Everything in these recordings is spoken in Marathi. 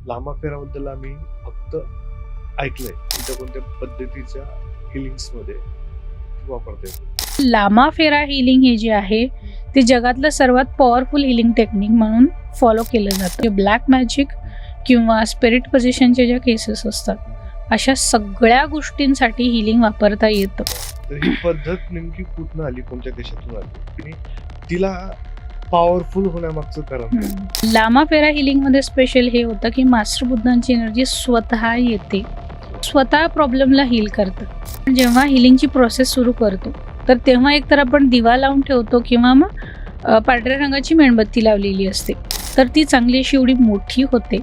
लांबा फेराबद्दल आम्ही फक्त ऐकलंय. कोणत्या कोणत्या पद्धतीच्या हिलिंग्स मध्ये वापरता येतो. लामा फेरा हिलिंग हे जे आहे ते जगातलं सर्वात पॉवरफुल हिलिंग टेक्निक म्हणून फॉलो केलं जातं. ब्लॅक मॅजिक किंवा स्पिरिट पोझिशनचे ज्या केसेस असतात अशा सगळ्या गोष्टींसाठी हिलिंग वापरता येतं. तर ही पद्धत नेमकी कुठून आली, कोणत्या देशातून आली आणि तिला पॉवरफुल होण्यामागचं कारण? लामा फेरा हिलिंग मध्ये स्पेशल हे होतं की मास्टर बुद्धांची एनर्जी स्वतः येते, स्वतः प्रॉब्लेमला हील करतं. जेव्हा हिलिंगची प्रोसेस सुरू करतो तर तेव्हा एकतर आपण दिवा लावून ठेवतो किंवा मग पांढऱ्या रंगाची मेणबत्ती लावलेली असते, तर ती चांगली अशी एवढी मोठी होते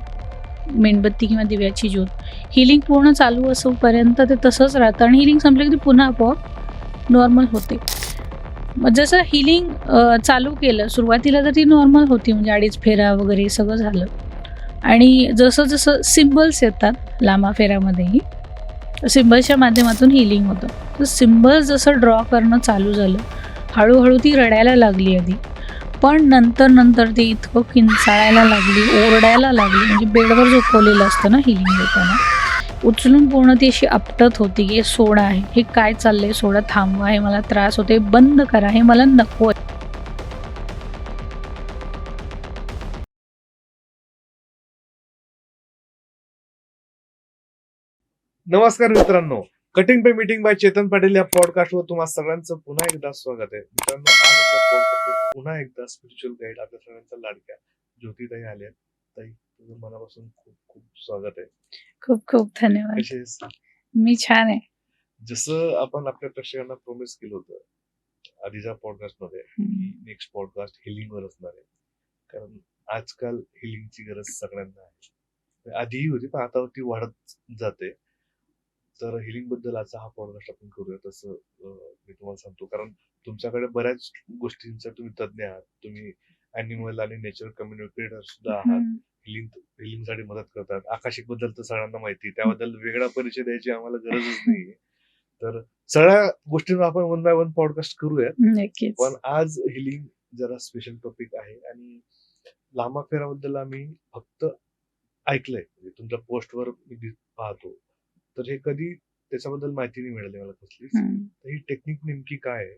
मेणबत्ती किंवा दिव्याची ज्योत. हिलिंग पूर्ण चालू असूपर्यंत ते तसंच राहतं आणि हिलिंग संपलं की पुन्हा आपोआप नॉर्मल होते. मग जसं हिलिंग चालू केलं सुरुवातीला तर ती नॉर्मल होती, म्हणजे 2.5 फेरा वगैरे सगळं झालं. आणि जसं जसं सिम्बल्स येतात लांबा फेऱ्यामध्येही, सिम्बल्सच्या माध्यमातून हिलिंग होतं. तर सिम्बल्स जसं ड्रॉ करणं चालू झालं, हळूहळू ती रडायला लागली आधी, पण नंतर ते इतकं किंचाळायला लागली, ओरडायला लागली. म्हणजे बेडवर झोपवलेलं असतं ना हिलिंग देताना, उचलून पूर्ण ती अशी आपटत होती की सोडा आहे, हे काय चाललंय, सोडा, थांबवा, हे मला त्रास होते, बंद करा, हे मला नको. नमस्कार मित्रांनो, cutting pay meeting by Chetan Patil या पॉडकास्टवर तुम्हा सगळ्यांचं पुन्हा एकदा स्वागत आहे. मित्रांनो, आज आपल्या पॉडकास्टवर पुन्हा एकदा स्पिरिच्युअल गाईड आपल्या सगळ्यांच्या लाडक्या ज्योतिताई आल्या. ताई, तुझं मनापासून खूप खूप स्वागत आहे. खूप खूप धन्यवाद. कशी आहेस? मी छान आहे. जसं आपण आपल्या प्रेक्षकांना प्रॉमिस केलं होतं आधीच्या पॉडकास्ट मध्ये, नेक्स्ट पॉडकास्ट हिलिंगवर असणार आहे. कारण आजकाल हिलिंगची गरज सगळ्यांना आहे. आधीही होती पण आता ती वाढत जाते. तर हिलिंग बद्दल आजचा हा पॉडकास्ट आपण करूया. तसं मी तुम्हाला सांगतो, कारण तुमच्याकडे बऱ्याच गोष्टींचा तुम्ही तज्ञ आहात. तुम्ही अॅनिमल आणि नेचर कम्युनिकेटर सुद्धा आहात. हिलिंग साठी मदत करतात. आकाशिक बद्दल तर सगळ्यांना माहिती, त्याबद्दल वेगळा परिचय द्यायची आम्हाला गरजच नाहीये. तर सगळ्या गोष्टींवर आपण 1 बाय 1 पॉडकास्ट करूया. पण आज हिलिंग जरा स्पेशल टॉपिक आहे आणि लांबा फेराबद्दल आम्ही फक्त ऐकलंय, म्हणजे तुमच्या पोस्टवर मी पाहतो. तर हे कधी त्याच्याबद्दल माहिती नाही मिळाली मला कसलीच. तर ही टेक्निक नेमकी काय आहे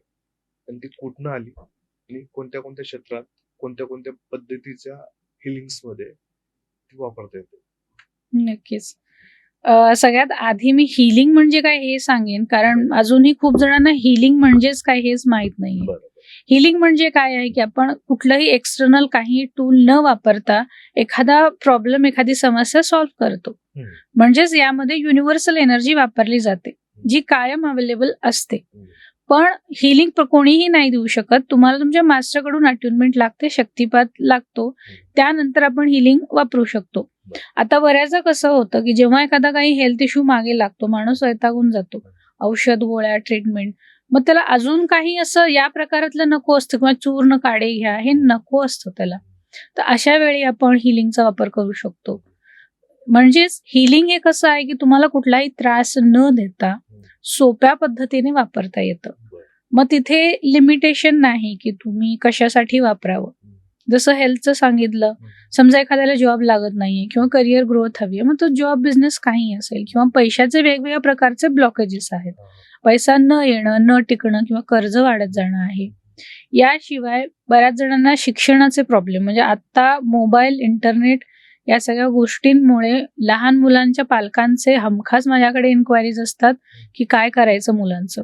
आणि ती कुठनं आली आणि कोणत्या कोणत्या क्षेत्रात, कोणत्या कोणत्या पद्धतीच्या हिलिंग्स मध्ये ती वापरता येते? नक्कीच. सगळ्यात आधी मी हिलिंग म्हणजे काय हे सांगेन, कारण अजूनही खूप जणांना हिलिंग म्हणजेच काय हेच माहित नाही. हिलिंग म्हणजे काय आहे की आपण कुठलंही एक्सटर्नल काही टूल न वापरता एखादा प्रॉब्लेम, एखादी समस्या सॉल्व्ह करतो. म्हणजेच यामध्ये युनिव्हर्सल एनर्जी वापरली जाते जी कायम अवेलेबल असते. पण हिलिंग कोणीही नाही देऊ शकत. तुम्हाला तुमच्या मास्टरकडून अट्युनमेंट लागते, शक्तिपात लागतो, त्यानंतर आपण हिलिंग वापरू शकतो. आता बऱ्याचदा कसं होतं की जेव्हा एखादा काही हेल्थ इश्यू मागे लागतो, माणूस वैतागून जातो, औषध, गोळ्या, ट्रीटमेंट, मग त्याला अजून काही असं या प्रकारातलं नको असतं किंवा चूर्ण, काढे घ्या, हे नको असतं त्याला. तर अशा वेळी आपण हिलिंगचा वापर करू शकतो. म्हणजेच हिलिंग हे कसं आहे की तुम्हाला कुठलाही त्रास न देता सोप्या पद्धतीने वापरता येतं. मग तिथे लिमिटेशन नाही की तुम्ही कशासाठी वापरावं. जसं हेल्थचं सांगितलं, समजा एखाद्याला जॉब लागत नाहीये किंवा करिअर ग्रोथ हवी आहे, मग तो जॉब, बिझनेस काही असेल, किंवा पैशाचे वेगवेगळ्या प्रकारचे ब्लॉकेजेस आहेत, पैसा न येणं, न टिकणं किंवा कर्ज वाढत जाणं आहे. याशिवाय बऱ्याच जणांना शिक्षणाचे प्रॉब्लेम, म्हणजे आता मोबाईल, इंटरनेट या सगळ्या गोष्टींमुळे लहान मुलांच्या पालकांचे हमखास माझ्याकडे इन्क्वायरीज असतात की काय करायचं मुलांचं.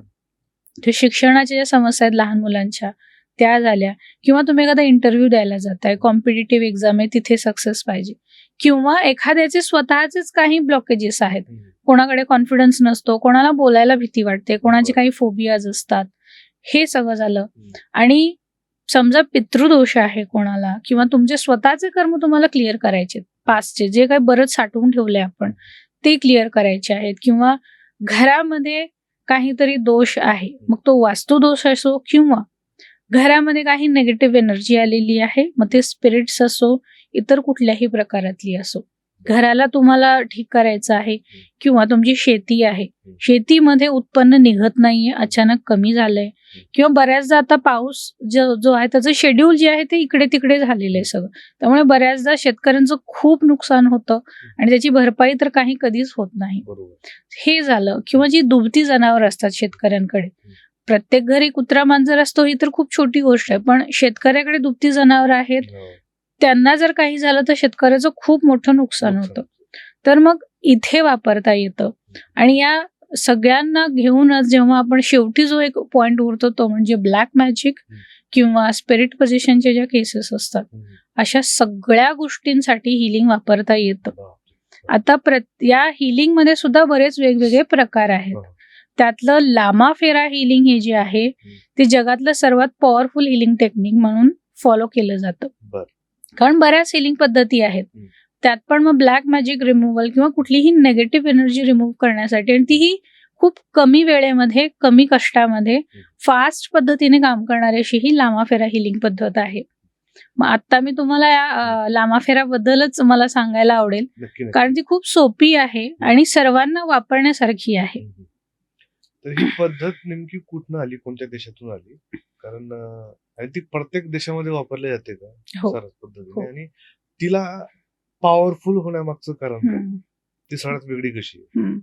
ते शिक्षणाच्या ज्या समस्या आहेत लहान मुलांच्या त्या झाल्या, किंवा तुम्ही एखादा इंटरव्ह्यू द्यायला जाताय, कॉम्पिटिटिव्ह एक्झाम आहे, तिथे सक्सेस पाहिजे, किंवा एखाद्याचे स्वतःचेच काही ब्लॉकेजेस आहेत, कोणाकडे कॉन्फिडन्स नसतो, कोणाला बोलायला भीती वाटते, कोणाचे काही फोबियाज असतात, हे सगळं झालं. आणि समजा पितृदोष आहे कोणाला, किंवा तुमचे स्वतःचे कर्म तुम्हाला क्लिअर करायचे, पास्टचे जे काही बरंच साठवून ठेवले आपण ते क्लिअर करायचे आहेत, किंवा घरामध्ये काहीतरी दोष आहे, मग तो वास्तुदोष असो किंवा घरामध्ये काही नेगेटिव्ह एनर्जी आलेली आहे, मग ते स्पिरिट्स असो, इतर कुठल्याही प्रकारातली असो, घराला तुम्हाला ठीक करायचं आहे किंवा तुमची शेती आहे, शेतीमध्ये उत्पन्न निघत नाहीये, अचानक कमी झालंय किंवा बऱ्याचदा आता पाऊस जो आहे त्याचं शेड्यूल जे आहे ते इकडे तिकडे झालेलं आहे सगळं. त्यामुळे बऱ्याचदा शेतकऱ्यांचं खूप नुकसान होतं आणि त्याची भरपाई तर काही कधीच होत नाही. हे झालं. किंवा जी दुभती जनावर असतात शेतकऱ्यांकडे, प्रत्येक घरी कुत्रा मांजर असतो ही तर खूप छोटी गोष्ट आहे, पण शेतकऱ्याकडे दुभती जनावर आहेत, त्यांना जर काही झालं तर शेतकऱ्याचं खूप मोठं नुकसान होतं. तर मग इथे वापरता येतं. आणि या सगळ्यांना घेऊनच जेव्हा आपण शेवटी जो एक पॉइंट उरतो तो म्हणजे ब्लॅक मॅजिक किंवा स्पिरिट पोझिशनचे ज्या केसेस असतात, अशा सगळ्या गोष्टींसाठी हिलिंग वापरता येतं. आता या हिलिंग मध्ये सुद्धा बरेच वेगवेगळे प्रकार आहेत. त्यातलं लामा फेरा हिलिंग हे जे आहे ते जगातलं सर्वात पॉवरफुल हिलिंग टेक्निक म्हणून फॉलो केलं जातं. कारण बऱ्याच हिलिंग पद्धती आहेत, त्यात पण मग ब्लॅक मॅजिक रिमूव्हल किंवा कुठलीही नेगेटिव्ह एनर्जी रिमूव्ह करण्यासाठी, आणि तीही खूप कमी वेळेमध्ये, कमी कष्टामध्ये, फास्ट पद्धतीने काम करणारी अशी ही लामाफेरा हिलिंग पद्धत आहे. मग आता मी तुम्हाला या लामाफेराबद्दलच मला सांगायला आवडेल, कारण ती खूप सोपी आहे आणि सर्वांना वापरण्यासारखी आहे. तर ही पद्धत नेमकी कुठून आली, कोणत्या देशातून आली? कारण ती प्रत्येक देशामध्ये वापरली जाते का सरस पद्धतीने, आणि तिला पॉवरफुल होण्यामागचं कारण ती सगळ्यात वेगळी कशी आहे?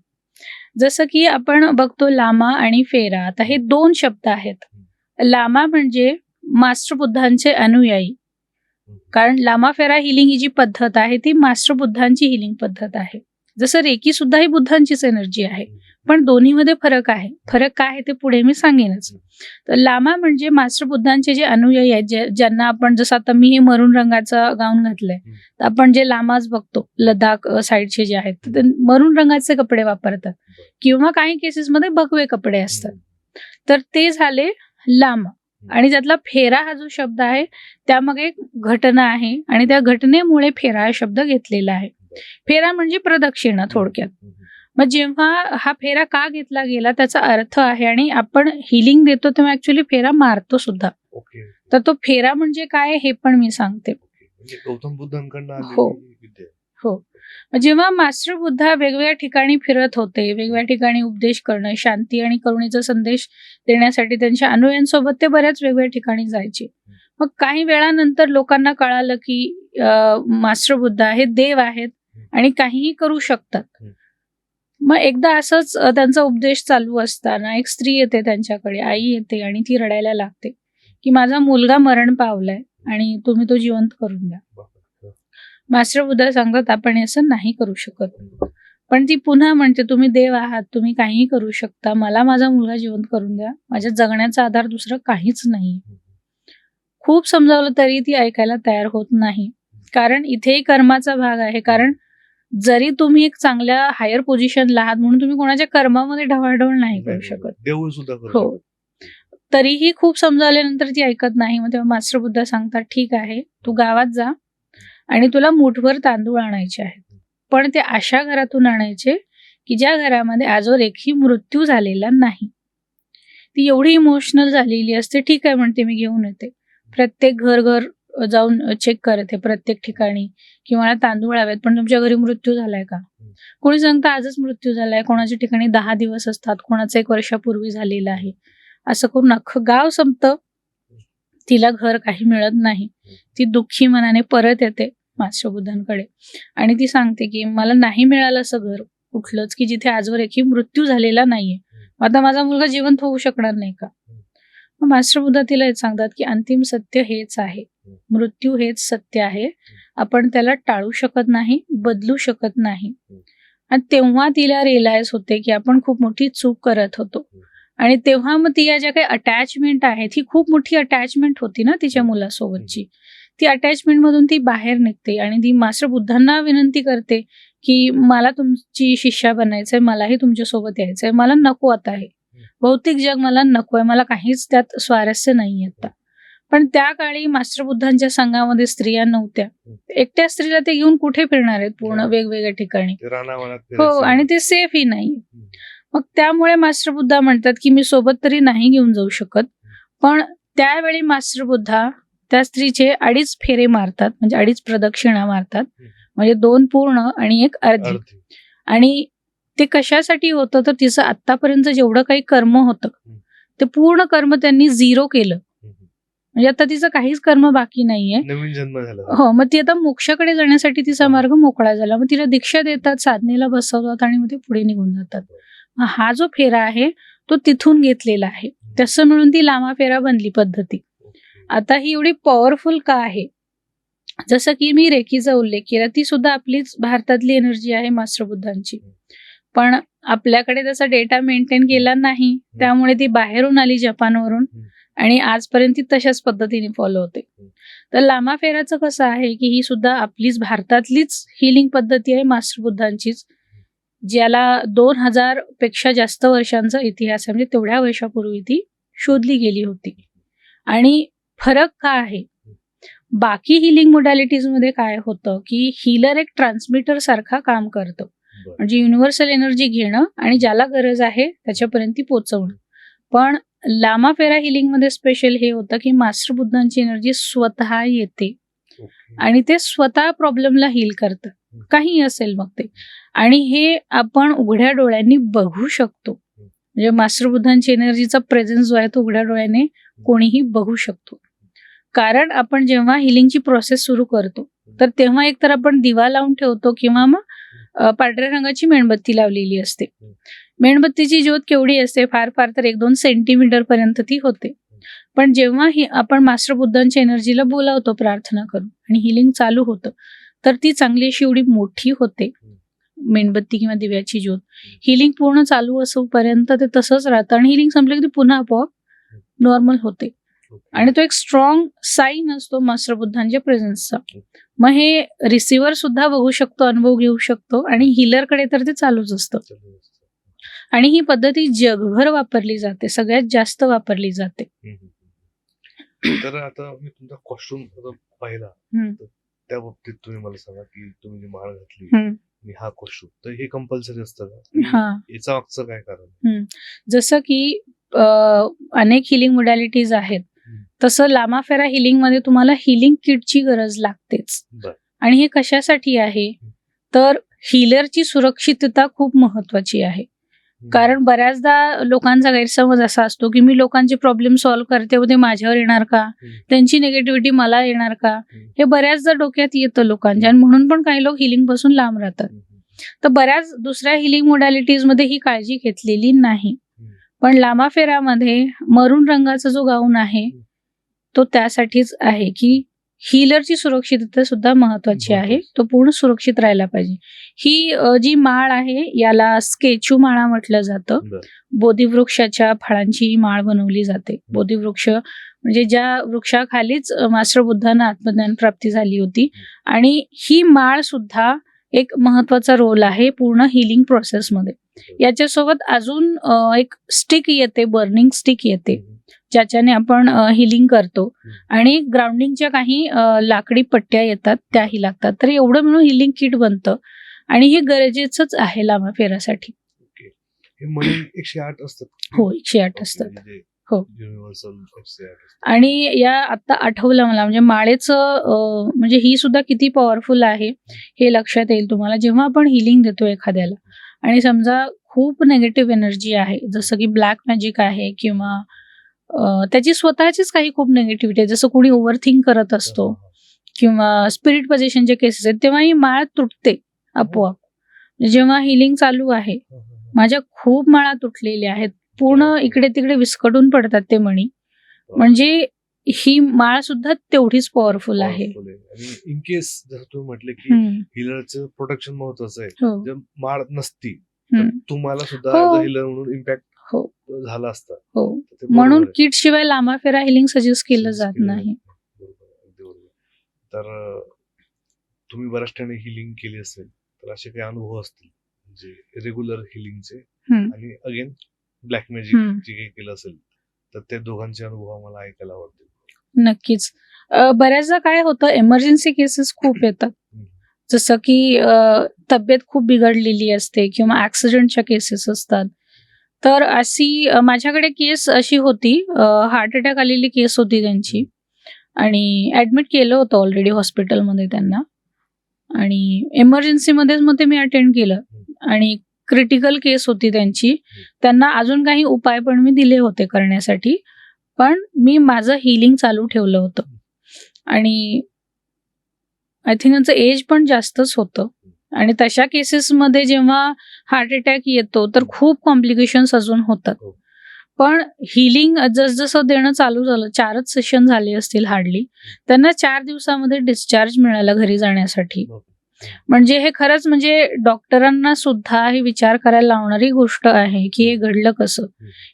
जसं की आपण बघतो लामा आणि फेरा, आता हे दोन शब्द आहेत. लामा म्हणजे मास्टर बुद्धांचे अनुयायी, कारण लामा फेरा हिलिंग ही जी पद्धत आहे ती मास्टर बुद्धांची हिलिंग पद्धत आहे. जसं रेकी सुद्धा ही बुद्धांचीच एनर्जी आहे, पण दोन्हीमध्ये फरक आहे. फरक काय आहे ते पुढे मी सांगेनच. तर लामा म्हणजे मास्टर बुद्धांचे जे अनुयायी आहेत, ज्यांना आपण, जसं आता मी हे मरून रंगाचा गाऊन घातलंय, तर आपण जे लामाज बघतो लडाख साईडचे जे आहेत ते मरून रंगाचे कपडे वापरतात किंवा काही केसेसमध्ये भगवे कपडे असतात. तर ते झाले लामा. आणि त्यातला फेरा हा जो शब्द आहे त्यामागे एक घटना आहे आणि त्या घटनेमुळे फेरा हा शब्द घेतलेला आहे. फेरा म्हणजे प्रदक्षिणा थोडक्यात. मग जेव्हा हा फेरा का घेतला गेला त्याचा अर्थ आहे, आणि आपण हिलिंग देतो तेव्हा ऍक्च्युली फेरा मारतो सुद्धा. तर तो फेरा म्हणजे काय हे पण मी सांगते. गौतम बुद्धांकडून हो. जेव्हा मास्टर बुद्धा वेगवेगळ्या ठिकाणी फिरत होते, वेगवेगळ्या ठिकाणी उपदेश करणं, शांती आणि करुणेचा संदेश देण्यासाठी त्यांच्या अनुयायांसोबत ते बऱ्याच वेगवेगळ्या ठिकाणी जायचे. मग काही वेळानंतर लोकांना कळालं की मास्टर बुद्धा हे देव आहेत आणि काहीही करू शकतात. मग एकदा असंच त्यांचा उपदेश चालू असताना एक स्त्री येते त्यांच्याकडे, आई येते आणि ती रडायला लागते की माझा मुलगा मरण पावलाय आणि तुम्ही तो जिवंत करून द्या. मास्टर बुद्धा सांगतात आपण असं नाही करू शकत. पण ती पुन्हा म्हणते तुम्ही देव आहात, तुम्ही काहीही करू शकता, मला माझा मुलगा जिवंत करून द्या, माझ्या जगण्याचा आधार दुसरं काहीच नाही. खूप समजावलं तरी ती ऐकायला तयार होत नाही, कारण इथेही कर्माचा भाग आहे. कारण जरी तुम्ही एक चांगल्या हायर पोझिशनला आहात म्हणून तुम्ही कोणाच्या कर्मामध्ये ढवळढवळ नाही करू शकत. देव सुद्धा हो. तरीही खूप समजावल्यानंतर ती ऐकत नाही. मग तेव्हा मास्टर बुद्धा सांगतात ठीक आहे, तू गावात जा आणि तुला मुठभर तांदूळ आणायचे आहेत, पण ते अशा घरातून आणायचे की ज्या घरामध्ये आजवर एकही मृत्यू झालेला नाही. ती एवढी इमोशनल झालेली असते. ठीक आहे म्हणते, मी घेऊन येते. प्रत्येक घर जाऊन चेक करते प्रत्येक ठिकाणी की मला तांदूळ हवेत, पण तुमच्या घरी मृत्यू झालाय का? कोणी सांगतं आजच मृत्यू झालाय, कोणाच्या ठिकाणी 10 दिवस असतात, कोणाचं 1 वर्षापूर्वी झालेलं आहे. असं करून अख्खं गाव संपतं, तिला घर काही मिळत नाही. ती दुःखी मनाने परत येते मास्टर बुद्धांकडे आणि ती सांगते की मला नाही मिळालं असं घर कुठलंच की जिथे आजवर एकही मृत्यू झालेला नाहीये, आता माझा मुलगा जिवंत होऊ शकणार नाही का? मग मास्टर बुद्धा तिला हेच सांगतात की अंतिम सत्य हेच आहे, मृत्यू हेच सत्य आहे, आपण त्याला टाळू शकत नाही, बदलू शकत नाही. आणि तेव्हा तिला रिअलाइज होते की आपण खूप मोठी चूक करत होतो. आणि तेव्हा मग ती या ज्या काही अटॅचमेंट आहे, ती खूप मोठी अटॅचमेंट होती ना तिच्या मुलासोबतची, ती अटॅचमेंट मधून ती बाहेर निघते आणि ती मास्टर बुद्धांना विनंती करते की मला तुमची शिष्या बनायचंय, मलाही तुमच्यासोबत यायचंय, मला नको आता आहे भौतिक जग, मला नकोय, मला काहीच त्यात स्वारस्य नाही आता. पण त्या काळी मास्टर बुद्धांच्या संघामध्ये स्त्रिया नव्हत्या. एकट्या स्त्रीला ते घेऊन कुठे फिरणार आहेत पूर्ण वेगवेगळ्या ठिकाणी? हो, आणि ते सेफही नाही. मग त्यामुळे मास्टर बुद्धा म्हणतात की मी सोबत तरी नाही घेऊन जाऊ शकत, पण त्यावेळी मास्टर बुद्धा त्या स्त्रीचे 2.5 फेरे मारतात, म्हणजे 2.5 प्रदक्षिणा मारतात. म्हणजे 2 पूर्ण आणि 1 अर्धी. आणि ते कशासाठी होतं तर तिचं आतापर्यंत जेवढं काही कर्म होतं ते पूर्ण कर्म त्यांनी 0 केलं. म्हणजे आता तिचं काहीच कर्म बाकी नाहीये. नवीन जन्म झाला. हो, मग ती आता मोक्षाकडे जाण्यासाठी तिचा मार्ग मोकळा झाला. मग तिला दीक्षा देतात, साधनेला बसवतात आणि मग ते पुढे निघून जातात. हा जो फेरा आहे तो तिथून घेतलेला आहे. तसं म्हणून ती लामा फेरा बनली पद्धती. आता ही एवढी पॉवरफुल का आहे? जसं की मी रेकीचा उल्लेख केला, ती सुद्धा आपलीच भारतातली एनर्जी आहे मास्टर बुद्धांची. पण आपल्याकडे तसा डेटा मेंटेन केला नाही, त्यामुळे ती बाहेरून आली जपानवरून आणि आजपर्यंत ती तशाच पद्धतीने फॉलो होते. तर लामा फेराचं कसं आहे की ही सुद्धा आपलीच भारतातलीच हिलिंग पद्धती आहे मास्टर बुद्धांचीच, ज्याला 2000 पेक्षा जास्त वर्षांचा इतिहास आहे. म्हणजे तेवढ्या वर्षापूर्वी ती शोधली गेली होती. आणि फरक काय आहे? बाकी हिलिंग मोडॅलिटीज मध्ये काय होतं की हीलर एक ट्रान्समीटर सारखा काम करतं. म्हणजे युनिव्हर्सल एनर्जी घेणं आणि ज्याला गरज आहे त्याच्यापर्यंत ती पोहोचवणं. पण लामा फेरा हिलिंग मध्ये स्पेशल हे होतं की मास्टर बुद्धांची एनर्जी स्वतः येते आणि ते स्वतः प्रॉब्लेमला हील करतात, काही असेल मग ते. आणि हे आपण उघड्या डोळ्यांनी बघू शकतो. म्हणजे मास्टर बुद्धांची एनर्जीचा प्रेझेन्स जो आहे तो उघड्या डोळ्याने कोणीही बघू शकतो. कारण आपण जेव्हा हिलिंगची प्रोसेस सुरू करतो तर तेव्हा एकतर आपण दिवा लावून ठेवतो किंवा मग पांढऱ्या रंगाची मेणबत्ती लावलेली असते. मेणबत्तीची ज्योत केवढी असते? फार फार तर 1-2 सेंटीमीटर पर्यंत ती होते. पण जेव्हा आपण मास्टर बुद्धांच्या एनर्जीला बोलावतो प्रार्थना करून आणि हिलिंग चालू होतं तर ती चांगली अशी एवढी मोठी होते मेणबत्ती किंवा दिव्याची ज्योत. हिलिंग पूर्ण चालू असूपर्यंत ते तसंच राहतं आणि हिलिंग संपलं की ते पुन्हा आपोआप नॉर्मल होते. आणि तो एक स्ट्रॉंग साईन असतो मास्टर बुद्धांच्या प्रेझेन्सचा. मग हे रिसिव्हर सुद्धा बघू शकतो, अनुभव घेऊ शकतो आणि हिलरकडे तर ते चालूच असतं. आणि ही पद्धती जगभर वापरली जाते, सगळ्यात जास्त वापरली जाते. तर आता मी तुमचा कॉस्ट्युम पाहिला, त्या बाबतीत तुम्ही मला सांगा की तुम्ही जी माळ घातली आणि हा कॉस्ट्युम, तर हे कंपल्सरी असतं का? याचा मागचं काय कारण? जसं की अनेक हिलिंग मोडॅलिटीज आहेत तसं लामा फेरा हिलिंग मध्ये तुम्हाला हिलिंग किटची गरज लागतेच. आणि हे कशासाठी आहे तर हिलरची सुरक्षितता खूप महत्वाची आहे. कारण बऱ्याचदा लोकांचा गैरसमज असा असतो की मी लोकांचे प्रॉब्लेम सॉल्व्ह करते व ते माझ्यावर येणार का, त्यांची निगेटिव्हिटी मला येणार का, हे बऱ्याचदा डोक्यात येतं लोकांच्या. आणि म्हणून पण काही लोक हिलिंग पासून लांब राहतात. तर बऱ्याच दुसऱ्या हिलिंग मोडॅलिटीज मध्ये ही काळजी घेतलेली नाही. पण लामा फेरामध्ये मरून रंगाचा जो गाऊन आहे तो त्यासाठीच आहे की हीलरची सुरक्षितता सुद्धा महत्वाची आहे, तो पूर्ण सुरक्षित राहायला पाहिजे. ही जी माळ आहे याला स्केचू माळा म्हटलं जातं. बोधिवृक्षाच्या फळांची ही माळ बनवली जाते. बोधिवृक्ष म्हणजे ज्या वृक्षाखालीच मास्टर बुद्धांना आत्मज्ञान प्राप्ती झाली होती. आणि ही माळ सुद्धा एक महत्वाचा रोल आहे पूर्ण हिलिंग प्रोसेसमध्ये. याच्यासोबत अजून एक स्टिक येते, बर्निंग स्टिक येते, ज्याच्याने आपण हिलिंग करतो. आणि ग्राउंडिंगच्या काही लाकडी पट्ट्या येतात, त्याही लागतात. तर एवढं मिळून हिलिंग किट बनतं आणि हे गरजेचंच आहे लामा फेरासाठी. 108 असतात. हो, 108 असतात. हो. आणि या आता आठवलं मला, म्हणजे माळेचं म्हणजे ही सुद्धा किती पॉवरफुल आहे हे लक्षात येईल तुम्हाला जेव्हा आपण हिलिंग देतो एखाद्याला. आणि समजा खूप निगेटिव्ह एनर्जी आहे, जसं की ब्लॅक मॅजिक आहे किंवा त्याची स्वतःचीच काही खूप निगेटिव्हिटी आहे, जसं कोणी ओव्हरथिंक करत असतो किंवा स्पिरिट पोझिशनचे केसेस आहेत, तेव्हा ही माळ तुटते आपोआप. जेव्हा हिलिंग चालू आहे, माझ्या खूप माळा तुटलेल्या आहेत, पूर्ण इकडे तिकडे विस्कटून पडतात ते मणी. म्हणजे ही माळ सुद्धा तेवढीच पॉवरफुल आहे. इन केस जसं तुम्ही म्हटले की हिलरचं प्रोटेक्शन महत्वाचं आहे, जर माळ नसती तर तुम्हाला सुद्धा हिलर म्हणून इम्पॅक्ट झाला असता. हो, म्हणून किट शिवाय लांबा फेरा हिलिंग सजेस्ट केलं जात नाही. तर तुम्ही बऱ्याच ठिकाणी हिलिंग केली असेल तर असे काही अनुभव असतील म्हणजे रेग्युलर हिलिंगचे आणि अगेन ब्लॅक मॅजिक जे काही केलं असेल तर ते दोघांचे अनुभव मला ऐकायला आवडतील. नक्कीच. बऱ्याचदा काय होतं, एमर्जन्सी केसेस खूप येतात, जसं की तब्येत खूप बिघडलेली असते किंवा ऍक्सिडेंटच्या केसेस असतात. तर अशी माझ्याकडे केस अशी होती, हार्ट अटॅक आलेली केस होती त्यांची आणि ऍडमिट केलं होतं ऑलरेडी हॉस्पिटलमध्ये त्यांना. आणि एमर्जन्सीमध्येच मग ते मी अटेंड केलं. आणि क्रिटिकल केस होती त्यांची. त्यांना अजून काही उपाय पण मी दिले होते करण्यासाठी, पण मी माझं हिलिंग चालू ठेवलं होतं. आणि आय थिंक त्यांचं एज पण जास्तच होतं. आणि तशा केसेसमध्ये जेव्हा हार्ट अटॅक येतो तर खूप कॉम्प्लिकेशन्स अजून होतात. पण हिलिंग जसजसं देणं चालू झालं, 4च सेशन झाले असतील हार्डली, त्यांना 4 दिवसामध्ये डिस्चार्ज मिळाला घरी जाण्यासाठी. म्हणजे हे खरंच म्हणजे डॉक्टरांना सुद्धा हे विचार करायला लावणारी गोष्ट आहे की हे घडलं कसं.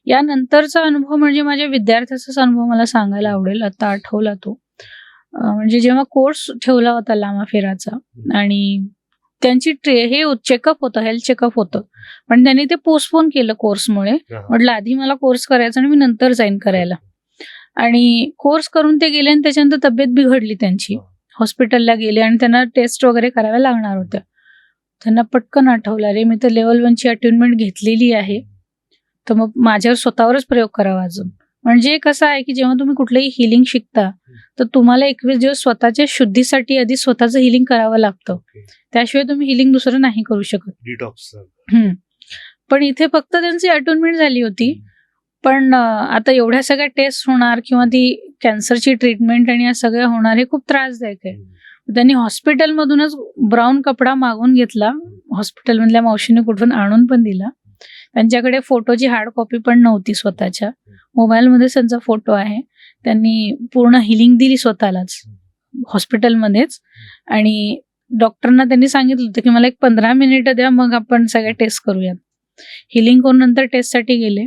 यानंतरचा अनुभव म्हणजे माझ्या विद्यार्थ्याचाच अनुभव मला सांगायला आवडेल. आता आठवला तो. म्हणजे जेव्हा कोर्स ठेवला होता लामाफेराचा आणि त्यांची हे चेकअप होतं, हेल्थ चेकअप होतं, पण त्यांनी ते पोस्टपोन केलं कोर्समुळे. म्हटलं आधी मला कोर्स करायचा आणि मी नंतर जाईन करायला. आणि कोर्स करून ते गेले आणि त्याच्यानंतर तब्येत बिघडली त्यांची. हॉस्पिटलला गेले आणि त्यांना टेस्ट वगैरे कराव्या लागणार होत्या. त्यांना पटकन आठवलं, अरे मी तर लेवल 1ची अटेन्मेंट घेतलेली आहे, तर मग माझ्यावर स्वतःवरच प्रयोग करावा अजून. म्हणजे कसं आहे की जेव्हा तुम्ही कुठलंही हिलिंग शिकता तर तुम्हाला 21 दिवस स्वतःच्या शुद्धीसाठी आधी स्वतःचं हिलिंग करावं लागतं. त्याशिवाय तुम्ही हिलिंग दुसरं नाही करू शकत. डिटॉक्स. पण इथे फक्त त्यांची अटेन्मेंट झाली होती. पण आता एवढ्या सगळ्या टेस्ट होणार किंवा ती कॅन्सरची ट्रीटमेंट आणि या सगळ्या होणार, हे खूप त्रासदायक आहे. त्यांनी हॉस्पिटलमधूनच ब्राऊन कपडा मागून घेतला. हॉस्पिटलमधल्या मावशीने कुठून आणून पण दिला. त्यांच्याकडे फोटोची हार्ड कॉपी पण नव्हती स्वतःच्या. मोबाईलमध्ये त्यांचा फोटो आहे. त्यांनी पूर्ण हिलिंग दिली स्वतःलाच हॉस्पिटलमध्येच. आणि डॉक्टरना त्यांनी सांगितलं होतं की मला एक 15 मिनिटं द्या, मग आपण सगळ्या टेस्ट करूयात. हिलिंग करून नंतर टेस्टसाठी गेले.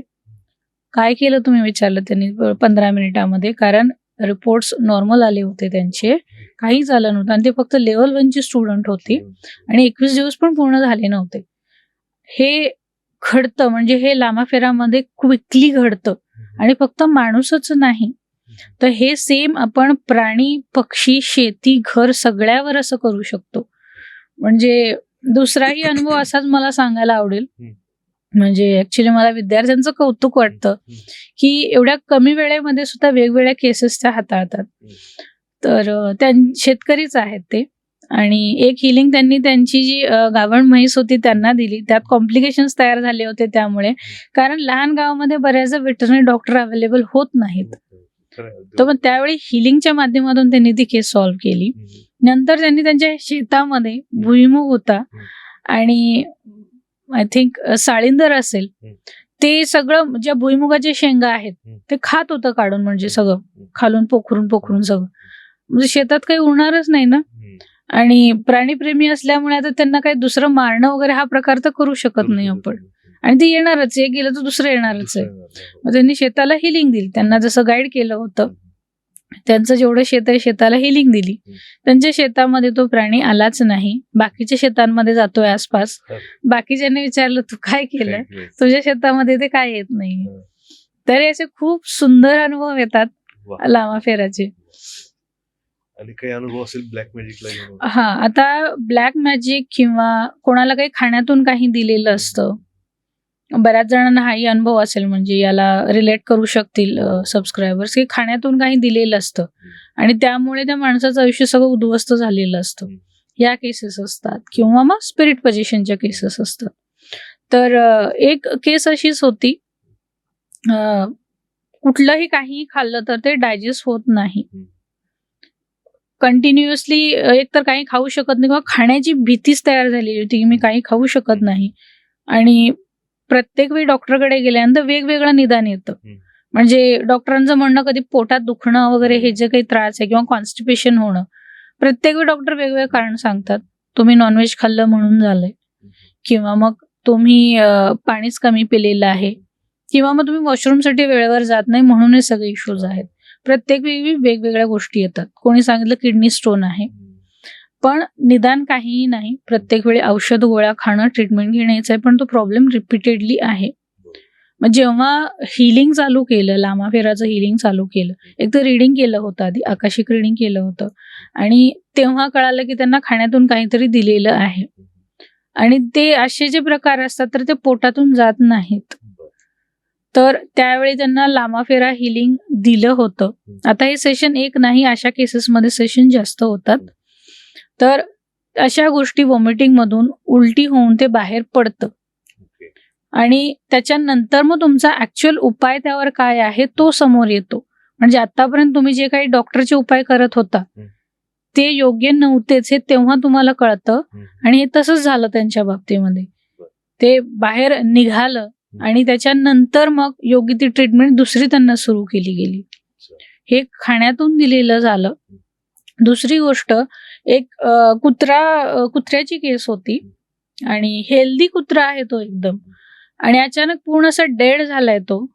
काय केलं तुम्ही विचारलं त्यांनी 15 मिनिटामध्ये, कारण रिपोर्ट्स नॉर्मल आले होते त्यांचे, काही झालं नव्हतं. आणि ते फक्त लेवल 1ची स्टुडंट होती आणि 21 दिवस पण पूर्ण झाले नव्हते. हे घडतं म्हणजे हे लामाफेरामध्ये क्विकली घडतं. आणि फक्त माणूसच नाही तर हे सेम आपण प्राणी, पक्षी, शेती, घर सगळ्यावर असं करू शकतो. म्हणजे दुसराही अनुभव असाच मला सांगायला आवडेल. म्हणजे ऍक्च्युली मला विद्यार्थ्यांचं कौतुक वाटतं की एवढ्या कमी वेळेमध्ये सुद्धा वेगवेगळ्या केसेस त्या हाताळतात. तर शेतकरीच आहेत ते. आणि एक हिलिंग त्यांनी त्यांची जी गावण म्हैस होती त्यांना दिली. त्यात कॉम्प्लिकेशन्स तयार झाले होते त्यामुळे, कारण लहान गावामध्ये बऱ्याचदा वेटरनरी डॉक्टर अवेलेबल होत नाहीत. तर मग त्यावेळी हिलिंगच्या माध्यमातून त्यांनी ती केस सॉल्व्ह केली. नंतर त्यांनी त्यांच्या शेतामध्ये भुईमूग होता आणि आय थिंक साळींदर असेल, ते सगळं ज्या भुईमुगाच्या शेंगा आहेत ते खात होतं काढून, म्हणजे सगळं खालून पोखरून सगळं. म्हणजे शेतात काही उरणारच नाही ना. आणि प्राणीप्रेमी असल्यामुळे आता त्यांना काही दुसरं मारणं वगैरे हा प्रकार तर करू शकत नाही आपण. आणि ते येणारच, एक गेलं तर दुसरं येणारच आहे. मग त्यांनी शेताला हिलिंग दिली. त्यांना जसं गाईड केलं होतं, त्यांचं जेवढं शेत आहे शेताला हिलिंग दिली. त्यांच्या शेतामध्ये तो प्राणी आलाच नाही. बाकीच्या शेतांमध्ये जातोय आसपास. बाकीच्यांनी विचारलं तू काय केलं, तुझ्या शेतामध्ये ते काय येत नाही. तर असे खूप सुंदर अनुभव येतात लामाफेराचे. आणि काही अनुभव असेल ब्लॅक मॅजिकला घेऊन? हा, आता ब्लॅक मॅजिक किंवा कोणाला काही खाण्यातून काही दिलेलं असतं, बऱ्याच जणांना हाही अनुभव असेल, म्हणजे याला रिलेट करू शकतील सबस्क्रायबर्स, की खाण्यातून काही दिलेलं असतं आणि त्यामुळे त्या माणसाचं आयुष्य सगळं उद्ध्वस्त झालेलं असतं. या केसेस असतात किंवा मग स्पिरिट पोझिशनच्या केसेस असतात. तर एक केस अशीच होती, कुठलंही काही खाल्लं तर ते डायजेस्ट होत नाही. कंटिन्युअसली एक तर काही खाऊ शकत नाही किंवा खाण्याची भीतीच तयार झालेली होती की मी काही खाऊ शकत नाही. आणि प्रत्येक वेळी डॉक्टरकडे गेल्यानंतर वेगवेगळं निदान येतं. म्हणजे डॉक्टरांचं म्हणणं कधी पोटात दुखणं वगैरे हे जे काही त्रास आहे किंवा कॉन्स्टिपेशन होणं, प्रत्येक वेळी डॉक्टर वेगवेगळे कारण सांगतात. तुम्ही नॉनव्हेज खाल्लं म्हणून झालंय, किंवा मग तुम्ही पाणीच कमी पिलेलं आहे, किंवा मग तुम्ही वॉशरूमसाठी वेळेवर जात नाही म्हणून हे सगळे इश्यूज आहेत. प्रत्येक वेळी वेगवेगळ्या गोष्टी येतात. कोणी सांगितलं किडनी स्टोन आहे, पण निदान काहीही नाही. प्रत्येक वेळी औषध गोळ्या खाणं, ट्रीटमेंट घेण्याचं आहे, पण तो प्रॉब्लेम रिपीटेडली आहे. मग जेव्हा हिलिंग चालू केलं, लामाफेराचं हिलिंग चालू केलं, एक तर रिडिंग केलं होतं आधी, आकाशिक रिडिंग केलं होतं, आणि तेव्हा कळालं की त्यांना खाण्यातून काहीतरी दिलेलं आहे. आणि ते असे जे प्रकार असतात तर ते पोटातून जात नाहीत. तर त्यावेळी त्यांना लामाफेरा हिलिंग दिलं होतं. आता हे सेशन एक नाही, अशा केसेसमध्ये सेशन जास्त होतात. तर अशा गोष्टी व्हॉमिटिंग मधून उलटी होऊन ते बाहेर पडतं. ओके. आणि त्याच्यानंतर मग तुमचा ऍक्च्युअल उपाय त्यावर काय आहे तो समोर येतो. म्हणजे आतापर्यंत तुम्ही जे काही डॉक्टरचे उपाय करत होता हम्म. ते योग्य नव्हतेच हे तेव्हा तुम्हाला कळतं. हम्म. आणि हे तसंच झालं त्यांच्या बाबतीमध्ये. बरं. ते बाहेर निघालं आणि त्याच्यानंतर मग योग्य ती ट्रीटमेंट दुसरी त्यांना सुरू केली गेली. अच्छा. हे खाण्यातून दिलेलं झालं. दुसरी गोष्ट, एक कुत्र्याची केस होती आणि हेल्दी कुत्रा आहे तो एकदम, आणि अचानक पूर्ण असा डेड झालाय तो.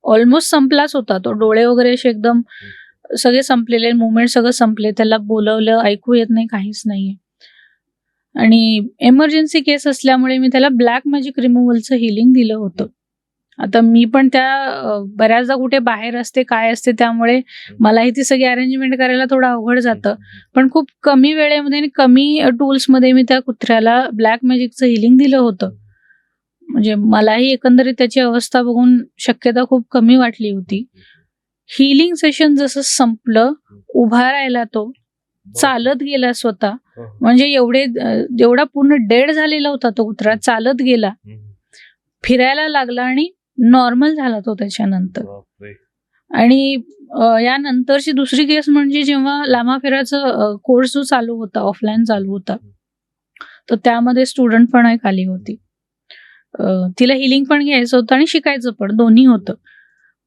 ऑलमोस्ट संपलाच होता तो. डोळे वगैरे असे एकदम सगळे संपलेले, मुवमेंट सगळं संपले. त्याला बोलवलं, ऐकू येत नाही, काहीच नाहीये. आणि एमर्जन्सी केस असल्यामुळे मी त्याला ब्लॅक मॅजिक रिमूव्हलचं हिलिंग दिलं होतं. आता मी पण त्या बऱ्याचदा कुठे बाहेर असते, काय असते, त्यामुळे मलाही ती सगळी अरेंजमेंट करायला थोडं अवघड जातं. पण खूप कमी वेळेमध्ये आणि कमी टूल्समध्ये मी त्या कुत्र्याला ब्लॅक मॅजिकचं हिलिंग दिलं होतं. म्हणजे मलाही एकंदरीत त्याची अवस्था बघून शक्यता खूप कमी वाटली होती. हिलिंग सेशन जसं संपलं, उभा राहिला तो, चालत गेला स्वतः. म्हणजे जेवढा पूर्ण डेड झालेला होता तो कुत्रा, चालत गेला, फिरायला लागला आणि नॉर्मल झाला तो त्याच्यानंतर. बापरे. आणि यानंतरची दुसरी केस म्हणजे जेव्हा लामाफेराचा कोर्स जो चालू होता, ऑफलाईन चालू होता, तर त्यामध्ये स्टुडंट पण एक आली होती. तिला हिलिंग पण घ्यायचं होतं आणि शिकायचं पण, दोन्ही होतं.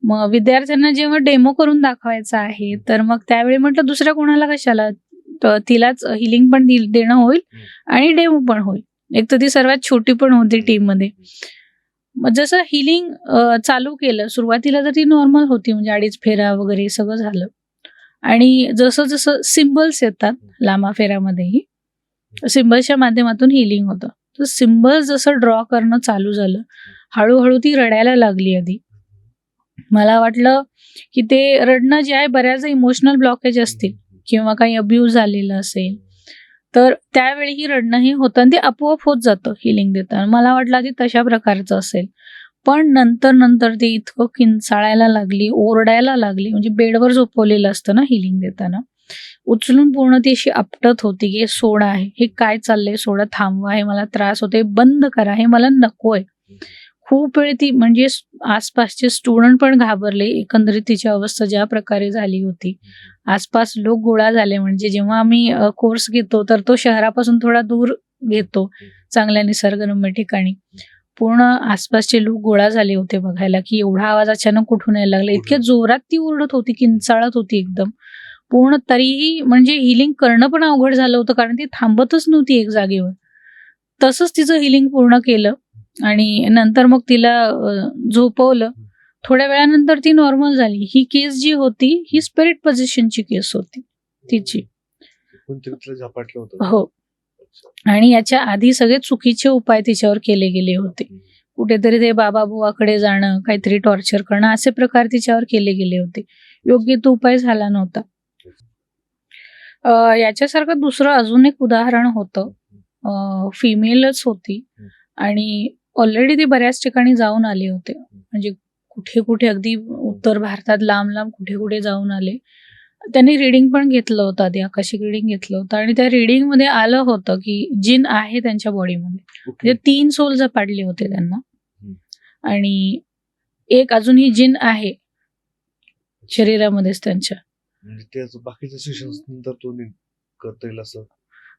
मग विद्यार्थ्यांना जेव्हा डेमो करून दाखवायचं आहे, तर मग त्यावेळी म्हटलं दुसऱ्या कोणाला कशाला, तर तिलाच हिलिंग पण देणं होईल आणि डेमो पण होईल. एक तर ती सर्वात छोटी पण होती टीम मध्ये. मग जसं हिलिंग चालू केलं, सुरुवातीला तर ती नॉर्मल होती, म्हणजे 2.5 फेरा वगैरे सगळं झालं. आणि जसं जसं सिम्बल्स येतात लामाफेरामध्येही, सिम्बल्सच्या माध्यमातून हिलिंग होतं. तर सिम्बल्स जसं ड्रॉ करणं चालू झालं, हळूहळू ती रडायला लागली. आधी मला वाटलं की ते रडणं जे आहे, बऱ्याचदा इमोशनल ब्लॉकेज असतील किंवा काही अब्यूज झालेलं असेल, तर त्यावेळी ही रडणं हे होतं आणि ते आपोआप होत जातं हिलिंग देताना. मला वाटलं आधी तशा प्रकारचं असेल, पण नंतर ते इतकं किंचाळायला लागली, ओरडायला लागली. म्हणजे बेडवर झोपवलेलं असतं ना हिलिंग देताना, उचलून पूर्ण ती अशी आपटत होती की सोडा आहे, हे काय चाललंय, सोडा, थांबवा, हे मला त्रास होते, बंद करा, हे मला नकोय. खूप वेळ ती, म्हणजे आसपासचे स्टुडंट पण घाबरले. एकंदरीत तिची अवस्था ज्या प्रकारे झाली होती, आसपास लोक गोळा झाले. म्हणजे जेव्हा आम्ही कोर्स घेतो तर तो शहरापासून थोडा दूर घेतो, चांगल्या निसर्गरम्य ठिकाणी. पूर्ण आसपासचे लोक गोळा झाले होते बघायला की एवढा आवाज अचानक कुठून यायला लागला. इतक्या जोरात ती ओरडत होती, किंचाळत होती एकदम पूर्ण. तरीही म्हणजे हिलिंग करणं पण अवघड झालं होतं, कारण ती थांबतच नव्हती एक जागेवर. तसंच तिचं हिलिंग पूर्ण केलं आणि नंतर मग तिला झोपवलं. थोड्या वेळानंतर ती नॉर्मल झाली. ही केस जी होती, ही स्पिरिट पोझिशनची केस होती तिची. झपाटलं होतं. हो. आणि याच्या आधी सगळे चुकीचे उपाय तिच्यावर केले गेले होते. कुठेतरी ते बाबा बुवाकडे जाणं, काहीतरी टॉर्चर करणं, असे प्रकार तिच्यावर केले गेले होते. योग्य तो उपाय झाला नव्हता. याच्यासारखं दुसरं अजून एक उदाहरण होतं. फिमेलच होती आणि ऑलरेडी ती बऱ्याच ठिकाणी जाऊन आले होते. म्हणजे कुठे कुठे, अगदी उत्तर भारतात लांब लांब कुठे कुठे जाऊन आले. त्यांनी रिडिंग पण घेतलं होतं आधी, आकाशिक रिडिंग घेतलं होतं. आणि त्या रिडिंग मध्ये आलं होतं की जिन आहे त्यांच्या बॉडीमध्ये. म्हणजे 3 सोल झपाटले होते त्यांना, आणि एक अजूनही जिन आहे शरीरामध्येच त्यांच्या. बाकीच्या सेशन्स नंतर तो करता येईल असं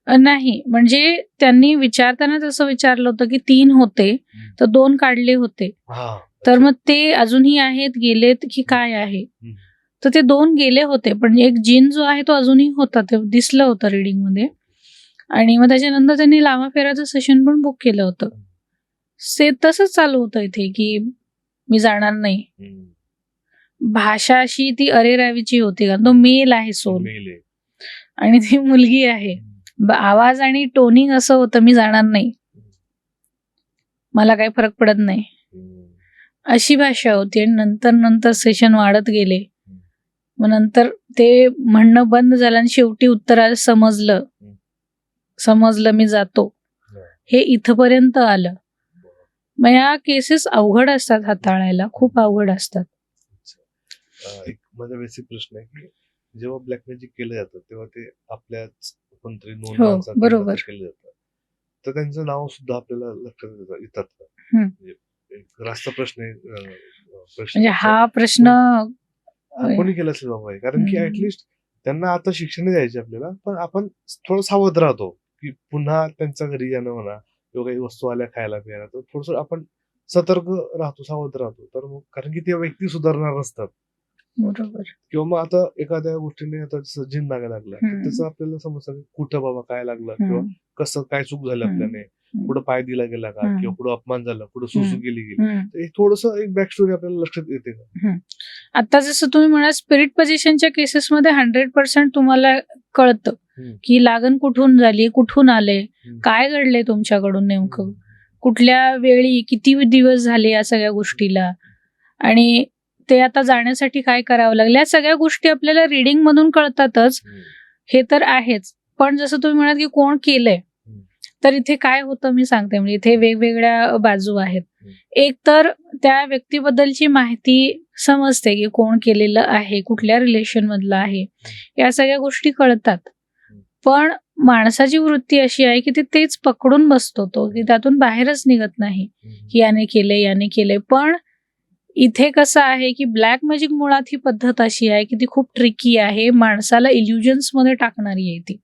नाही. म्हणजे त्यांनी विचारताना असं विचारलं होतं की 3 होते तर 2 काढले होते, तर मग ते अजूनही आहेत, गेलेत की काय आहे. तर ते 2 गेले होते, पण एक जिन जो आहे तो अजूनही होता, ते दिसलं होतं रिडिंग मध्ये. आणि मग त्याच्यानंतर त्यांनी लामाफेराचं सेशन पण बुक केलं होतं. तसंच चालू होतं इथे की मी जाणार नाही. भाषा अशी ती अरेरावीची होती, कारण तो मेल आहे सोल आणि ती मुलगी आहे. आवाज आणि टोनिंग असं होतं, मी जाणार नाही, मला काही फरक पडत नाही, अशी भाषा होती. आणि नंतर सेशन वाढत गेले. मग नंतर ते म्हणणं बंद झालं आणि शेवटी उत्तराला समजलं मी जातो, हे इथपर्यंत आलं. मग या केसेस अवघड असतात हाताळायला, खूप अवघड असतात. एक माझा बेसिक प्रश्न आहे की जेव्हा ब्लॅक मॅजिक केलं जातं तेव्हा ते आपल्याच कोणतरी नोन हो, माणसाकडनं बरोबर. ते केलं जातं, तर त्यांचं नाव सुद्धा आपल्याला लक्षात येतात का? हम्म. एक रास्त प्रश्न आहे, प्रश्न म्हणजे तुमचा. हा प्रश्न कोणी केलं असेल बाबा हे? कारण की हम्म. ऍटलिस्ट त्यांना आता शिक्षण द्यायचे आपल्याला, पण आपण थोडं सावध राहतो की पुन्हा त्यांच्या घरी जाणं म्हणा किंवा काही वस्तू आल्या खायला प्यायला, तर थोडस आपण सतर्क राहतो, सावध राहतो. तर मग कारण की त्या व्यक्ती सुधारणार असतात, बरोबर. किंवा मग आता एखाद्या गोष्टीने आता जसं जिन लागायला लागला, तर हम्म. त्याचं आपल्याला समजतं की कुठं बाबा काय लागलं, किंवा हम्म. कसं काय चूक झाली हम्म. आपल्याने, कुठं पाय दिला गेला का, हम्म. किंवा कुठं अपमान झाला, कुठं सुसू गेली हम्म. तर हे थोडस एक बॅक स्टोरी आपल्याला लक्षात येते का? आता जसं तुम्ही म्हणा स्पिरिट पोझिशनच्या केसेसमध्ये 100% तुम्हाला कळतं की लागण कुठून झाली, कुठून आले, काय घडले तुमच्याकडून नेमकं, कुठल्या वेळी, किती दिवस झाले या सगळ्या गोष्टीला, आणि ते आता जाण्यासाठी काय करावं लागलं, या सगळ्या गोष्टी आपल्याला रिडिंग मधून कळतातच. हे तर आहेच, पण जसं तुम्ही म्हणाल की कोण केलंय, तर इथे काय होतं मी सांगते. म्हणजे इथे वेगवेगळ्या बाजू आहेत. एक तर त्या व्यक्तीबद्दलची माहिती समजते की कोण केलेलं आहे, कुठल्या रिलेशन मधलं आहे, या सगळ्या गोष्टी कळतात. पण माणसाची वृत्ती अशी आहे की तेच पकडून बसतो तो, की त्यातून बाहेरच निघत नाही की याने केलंय. पण इथे कसं आहे की ब्लॅक मॅजिक मुळात ही पद्धत अशी आहे की ती खूप ट्रिकी आहे, माणसाला इल्युजन्स मध्ये टाकणारी आहे ती.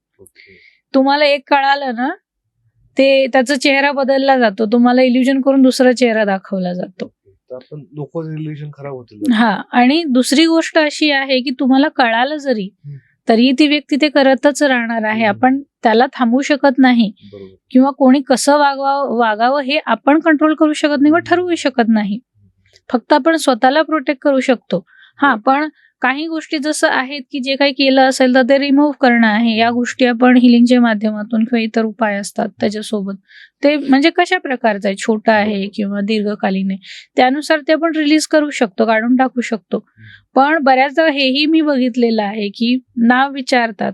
तुम्हाला एक कळालं ना, ते त्याचा चेहरा बदलला जातो, तुम्हाला इल्युजन करून दुसरा चेहरा दाखवला जातो. आपण लोक रिलेशन खराब होतील. हा, आणि दुसरी गोष्ट अशी आहे की तुम्हाला कळालं जरी तरी ती व्यक्ती ते करतच राहणार आहे. आपण त्याला थांबवू शकत नाही, किंवा कोणी कसं वागावं हे आपण कंट्रोल करू शकत नाही किंवा ठरवू शकत नाही. फक्त आपण स्वतःला प्रोटेक्ट करू शकतो. हा, पण काही गोष्टी जसं आहेत की जे काही केलं असेल तर ते रिमूव्ह करणं आहे. या गोष्टी आपण हिलिंगच्या माध्यमातून किंवा इतर उपाय असतात त्याच्यासोबत, ते म्हणजे कशा प्रकारचं आहे, छोटा आहे किंवा दीर्घकालीन आहे, त्यानुसार ते आपण रिलीज करू शकतो, काढून टाकू शकतो. पण बऱ्याचदा हेही मी बघितलेलं आहे की नाव विचारतात,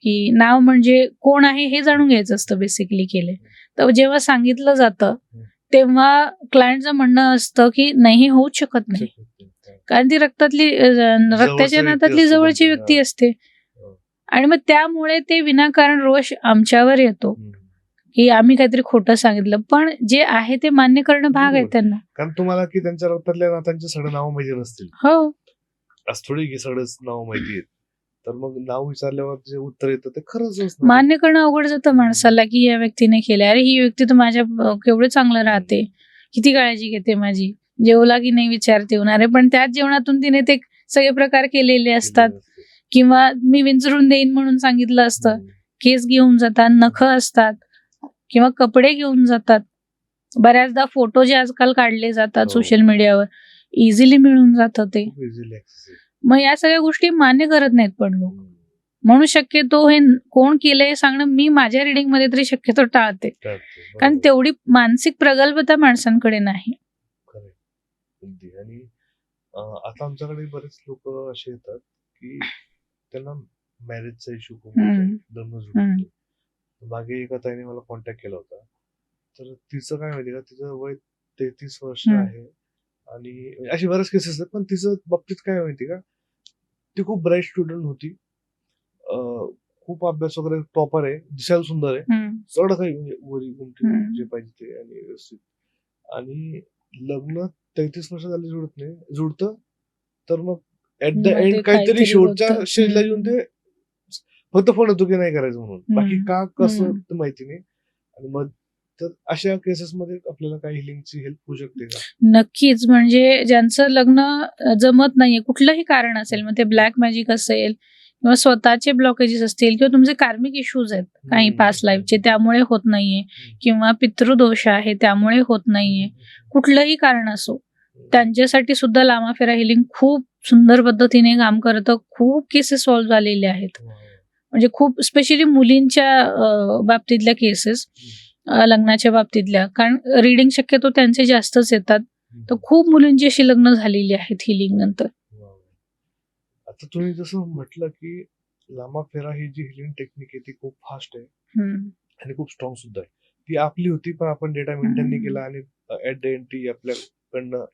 की नाव म्हणजे कोण आहे हे जाणून घ्यायचं असतं बेसिकली केले. तर जेव्हा सांगितलं जातं तेव्हा क्लायंटचं म्हणणं असतं की नाही, होऊच शकत नाही, कारण ती रक्ताच्या नात्यातली जवळची व्यक्ती असते. आणि मग त्यामुळे ते विनाकारण रोष आमच्यावर येतो की आम्ही काहीतरी खोटं सांगितलं. पण जे आहे ते मान्य करणं भाग आहे त्यांना. कारण तुम्हाला की त्यांच्या रक्तातल्या नात्यांचे सगळं नाव माहिती नसतील. हो, असं थोडी की सगळंच नाव माहिती आहेत, तर मग नाव विचारल्यावर जे उत्तर येतं ते खरंच असतं. मान्य करणं अवघड जातं माणसाला की या व्यक्तीने केलंय. अरे ही व्यक्ती तर माझ्या केवढं चांगलं राहते, किती काळजी घेते माझी, जेवला की नाही विचारते अरे पण त्याच जेवणातून तिने ते सगळे प्रकार केलेले असतात. किंवा मी विंचरून देईन म्हणून सांगितलं असतं, केस घेऊन जातात, नख असतात, किंवा कपडे घेऊन जातात. बऱ्याचदा फोटो जे आजकाल काढले जातात सोशल मीडियावर, इझिली मिळून जातं ते. मग या सगळ्या गोष्टी मान्य करत नाहीत पण लोक. म्हणून शक्यतो हे कोण केलंय हे सांगणं मी माझ्या रिडिंग मध्ये तरी शक्यतो टाळते, कारण तेवढी मानसिक प्रगल्भता माणसांकडे नाही. आणि आता आमच्याकडे बरेच लोक असे येतात की त्यांना मॅरेजचा इश्यू खूप होतो, लग्न जुळत. मागे एका ताईने मला कॉन्टॅक्ट केला होता, तर तिचं काय माहिती का, तिचं वय 33 वर्ष आहे, आणि अशी बऱ्याच केसेस आहेत, पण तिचं बाबतीत काय माहिती का, ती खूप ब्राईट स्टुडंट होती, खूप अभ्यास वगैरे टॉपर आहे, दिसायला सुंदर आहे, सगळं काही म्हणजे वरी उंची जे पाहिजे ते, आणि व्यवस्थित. आणि लग्न 33 वर्ष झाली जुळतं, तर मग ऍट द एंड काहीतरी शेवटच्या स्टेजला येऊन ते फक्त फोन येतो की नाही करायचं म्हणून, बाकी का कसं माहिती नाही. आणि मग तर अशा केसेस मध्ये आपल्याला काही हिलिंगची हेल्प होऊ शकते का? नक्कीच. म्हणजे ज्यांचं लग्न जमत नाहीये, कुठलंही कारण असेल, मग ते ब्लॅक मॅजिक असेल किंवा स्वतःचे ब्लॉकेजेस असतील किंवा तुमचे कार्मिक इश्यूज आहेत काही पास्ट लाईफचे, त्यामुळे होत नाहीये, किंवा पितृदोष आहे त्यामुळे होत नाहीये, कुठलंही कारण असो, त्यांच्यासाठी सुद्धा लामाफेरा हिलिंग खूप सुंदर पद्धतीने काम करतं. खूप केसेस सॉल्व्ह झालेले आहेत, म्हणजे खूप स्पेशली मुलींच्या बाबतीतल्या केसेस, लग्नाच्या बाबतीतल्या, कारण रिडिंग शक्यतो त्यांचे जास्तच येतात. तर खूप मुलींची अशी लग्न झालेली आहेत हिलिंग नंतर. आता तुम्ही जसं म्हटलं की लामाफेरा ही जी हिलिंग टेक्निक आहे ती खूप फास्ट आहे आणि खूप स्ट्रॉंग सुद्धा आहे. ती आपली होती, पण आपण डेटा मेंटेन केला, आणि ऍट द एंड ती आपल्याकडनं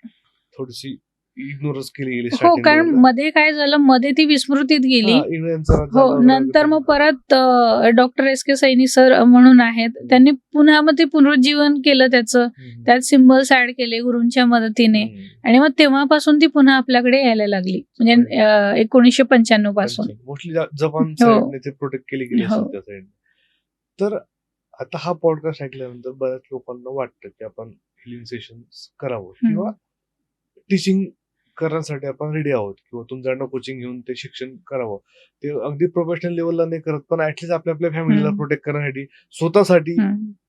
थोडीशी इग्नोरच केली गेली हो, starting कारण level ला. मध्ये काय झालं, मध्ये ती विस्मृतीत गेली. हा, इंग्लंडचा हो, झाला नंतर मग परत डॉक्टर एस के सैनी सर म्हणून आहेत, त्यांनी पुन्हा मग ते पुनरुज्जीवन केलं त्याचं. त्यात सिम्बल्स ऍड केले गुरूंच्या मदतीने, आणि मग तेव्हापासून ती पुन्हा आपल्याकडे यायला लागली, म्हणजे 1995 पासून. मोस्टली जपान हो. साईडने ते प्रोटेक्ट केली गेली हो. असेल त्या साईडने. तर आता हा पॉडकास्ट ऐकल्यानंतर बऱ्याच लोकांना वाटतं की आपण हिलिंग सेशन करावं किंवा टीचिंग करण्यासाठी आपण रेडी आहोत किंवा तुमच्याकडनं कोचिंग घेऊन ते शिक्षण करावं. ते अगदी प्रोफेशनल लेवलला नाही करत, पण ऍटलीस्ट आपल्या फॅमिलीला प्रोटेक्ट करण्यासाठी, स्वतःसाठी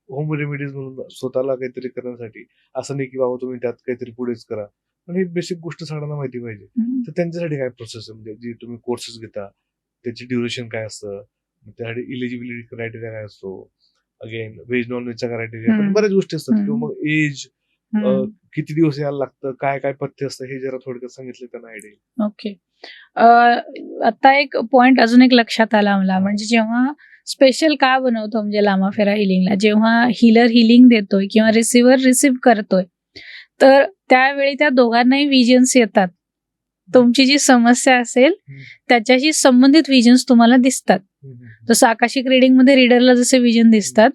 होम रेमेडीज म्हणून स्वतःला काहीतरी करण्यासाठी. असं नाही की बाबा तुम्ही त्यात काहीतरी पुढेच करा, पण ही बेसिक गोष्ट सगळ्यांना माहिती पाहिजे. तर त्यांच्यासाठी काय प्रोसेस आहे, म्हणजे जी तुम्ही कोर्सेस घेता त्याची ड्युरेशन काय असतं, त्यासाठी इलिजिबिलिटी क्रायटेरिया काय असतो, अगेन व्हेज नॉन व्हेजचा क्रायटेरिया, पण बऱ्याच गोष्टी असतात, किंवा मग एज, किती दिवस यायला लागतं, काय काय पथ्य असतं, हे जरा थोडक्यात सांगितलं त्यांना आयडिया. ओके. आता एक पॉइंट अजून एक लक्षात आला मला, म्हणजे जेव्हा स्पेशल का बनवतो म्हणजे लामाफेरा हिलिंगला, जेव्हा हिलर हिलिंग देतोय किंवा रिसिव्हर रिसीव्ह करतोय, तर त्यावेळी त्या दोघांनाही विजन्स येतात. तुमची जी समस्या असेल त्याच्याशी संबंधित विजन्स तुम्हाला दिसतात. जसं आकाशिक रिडिंग मध्ये रीडरला जसे विजन दिसतात,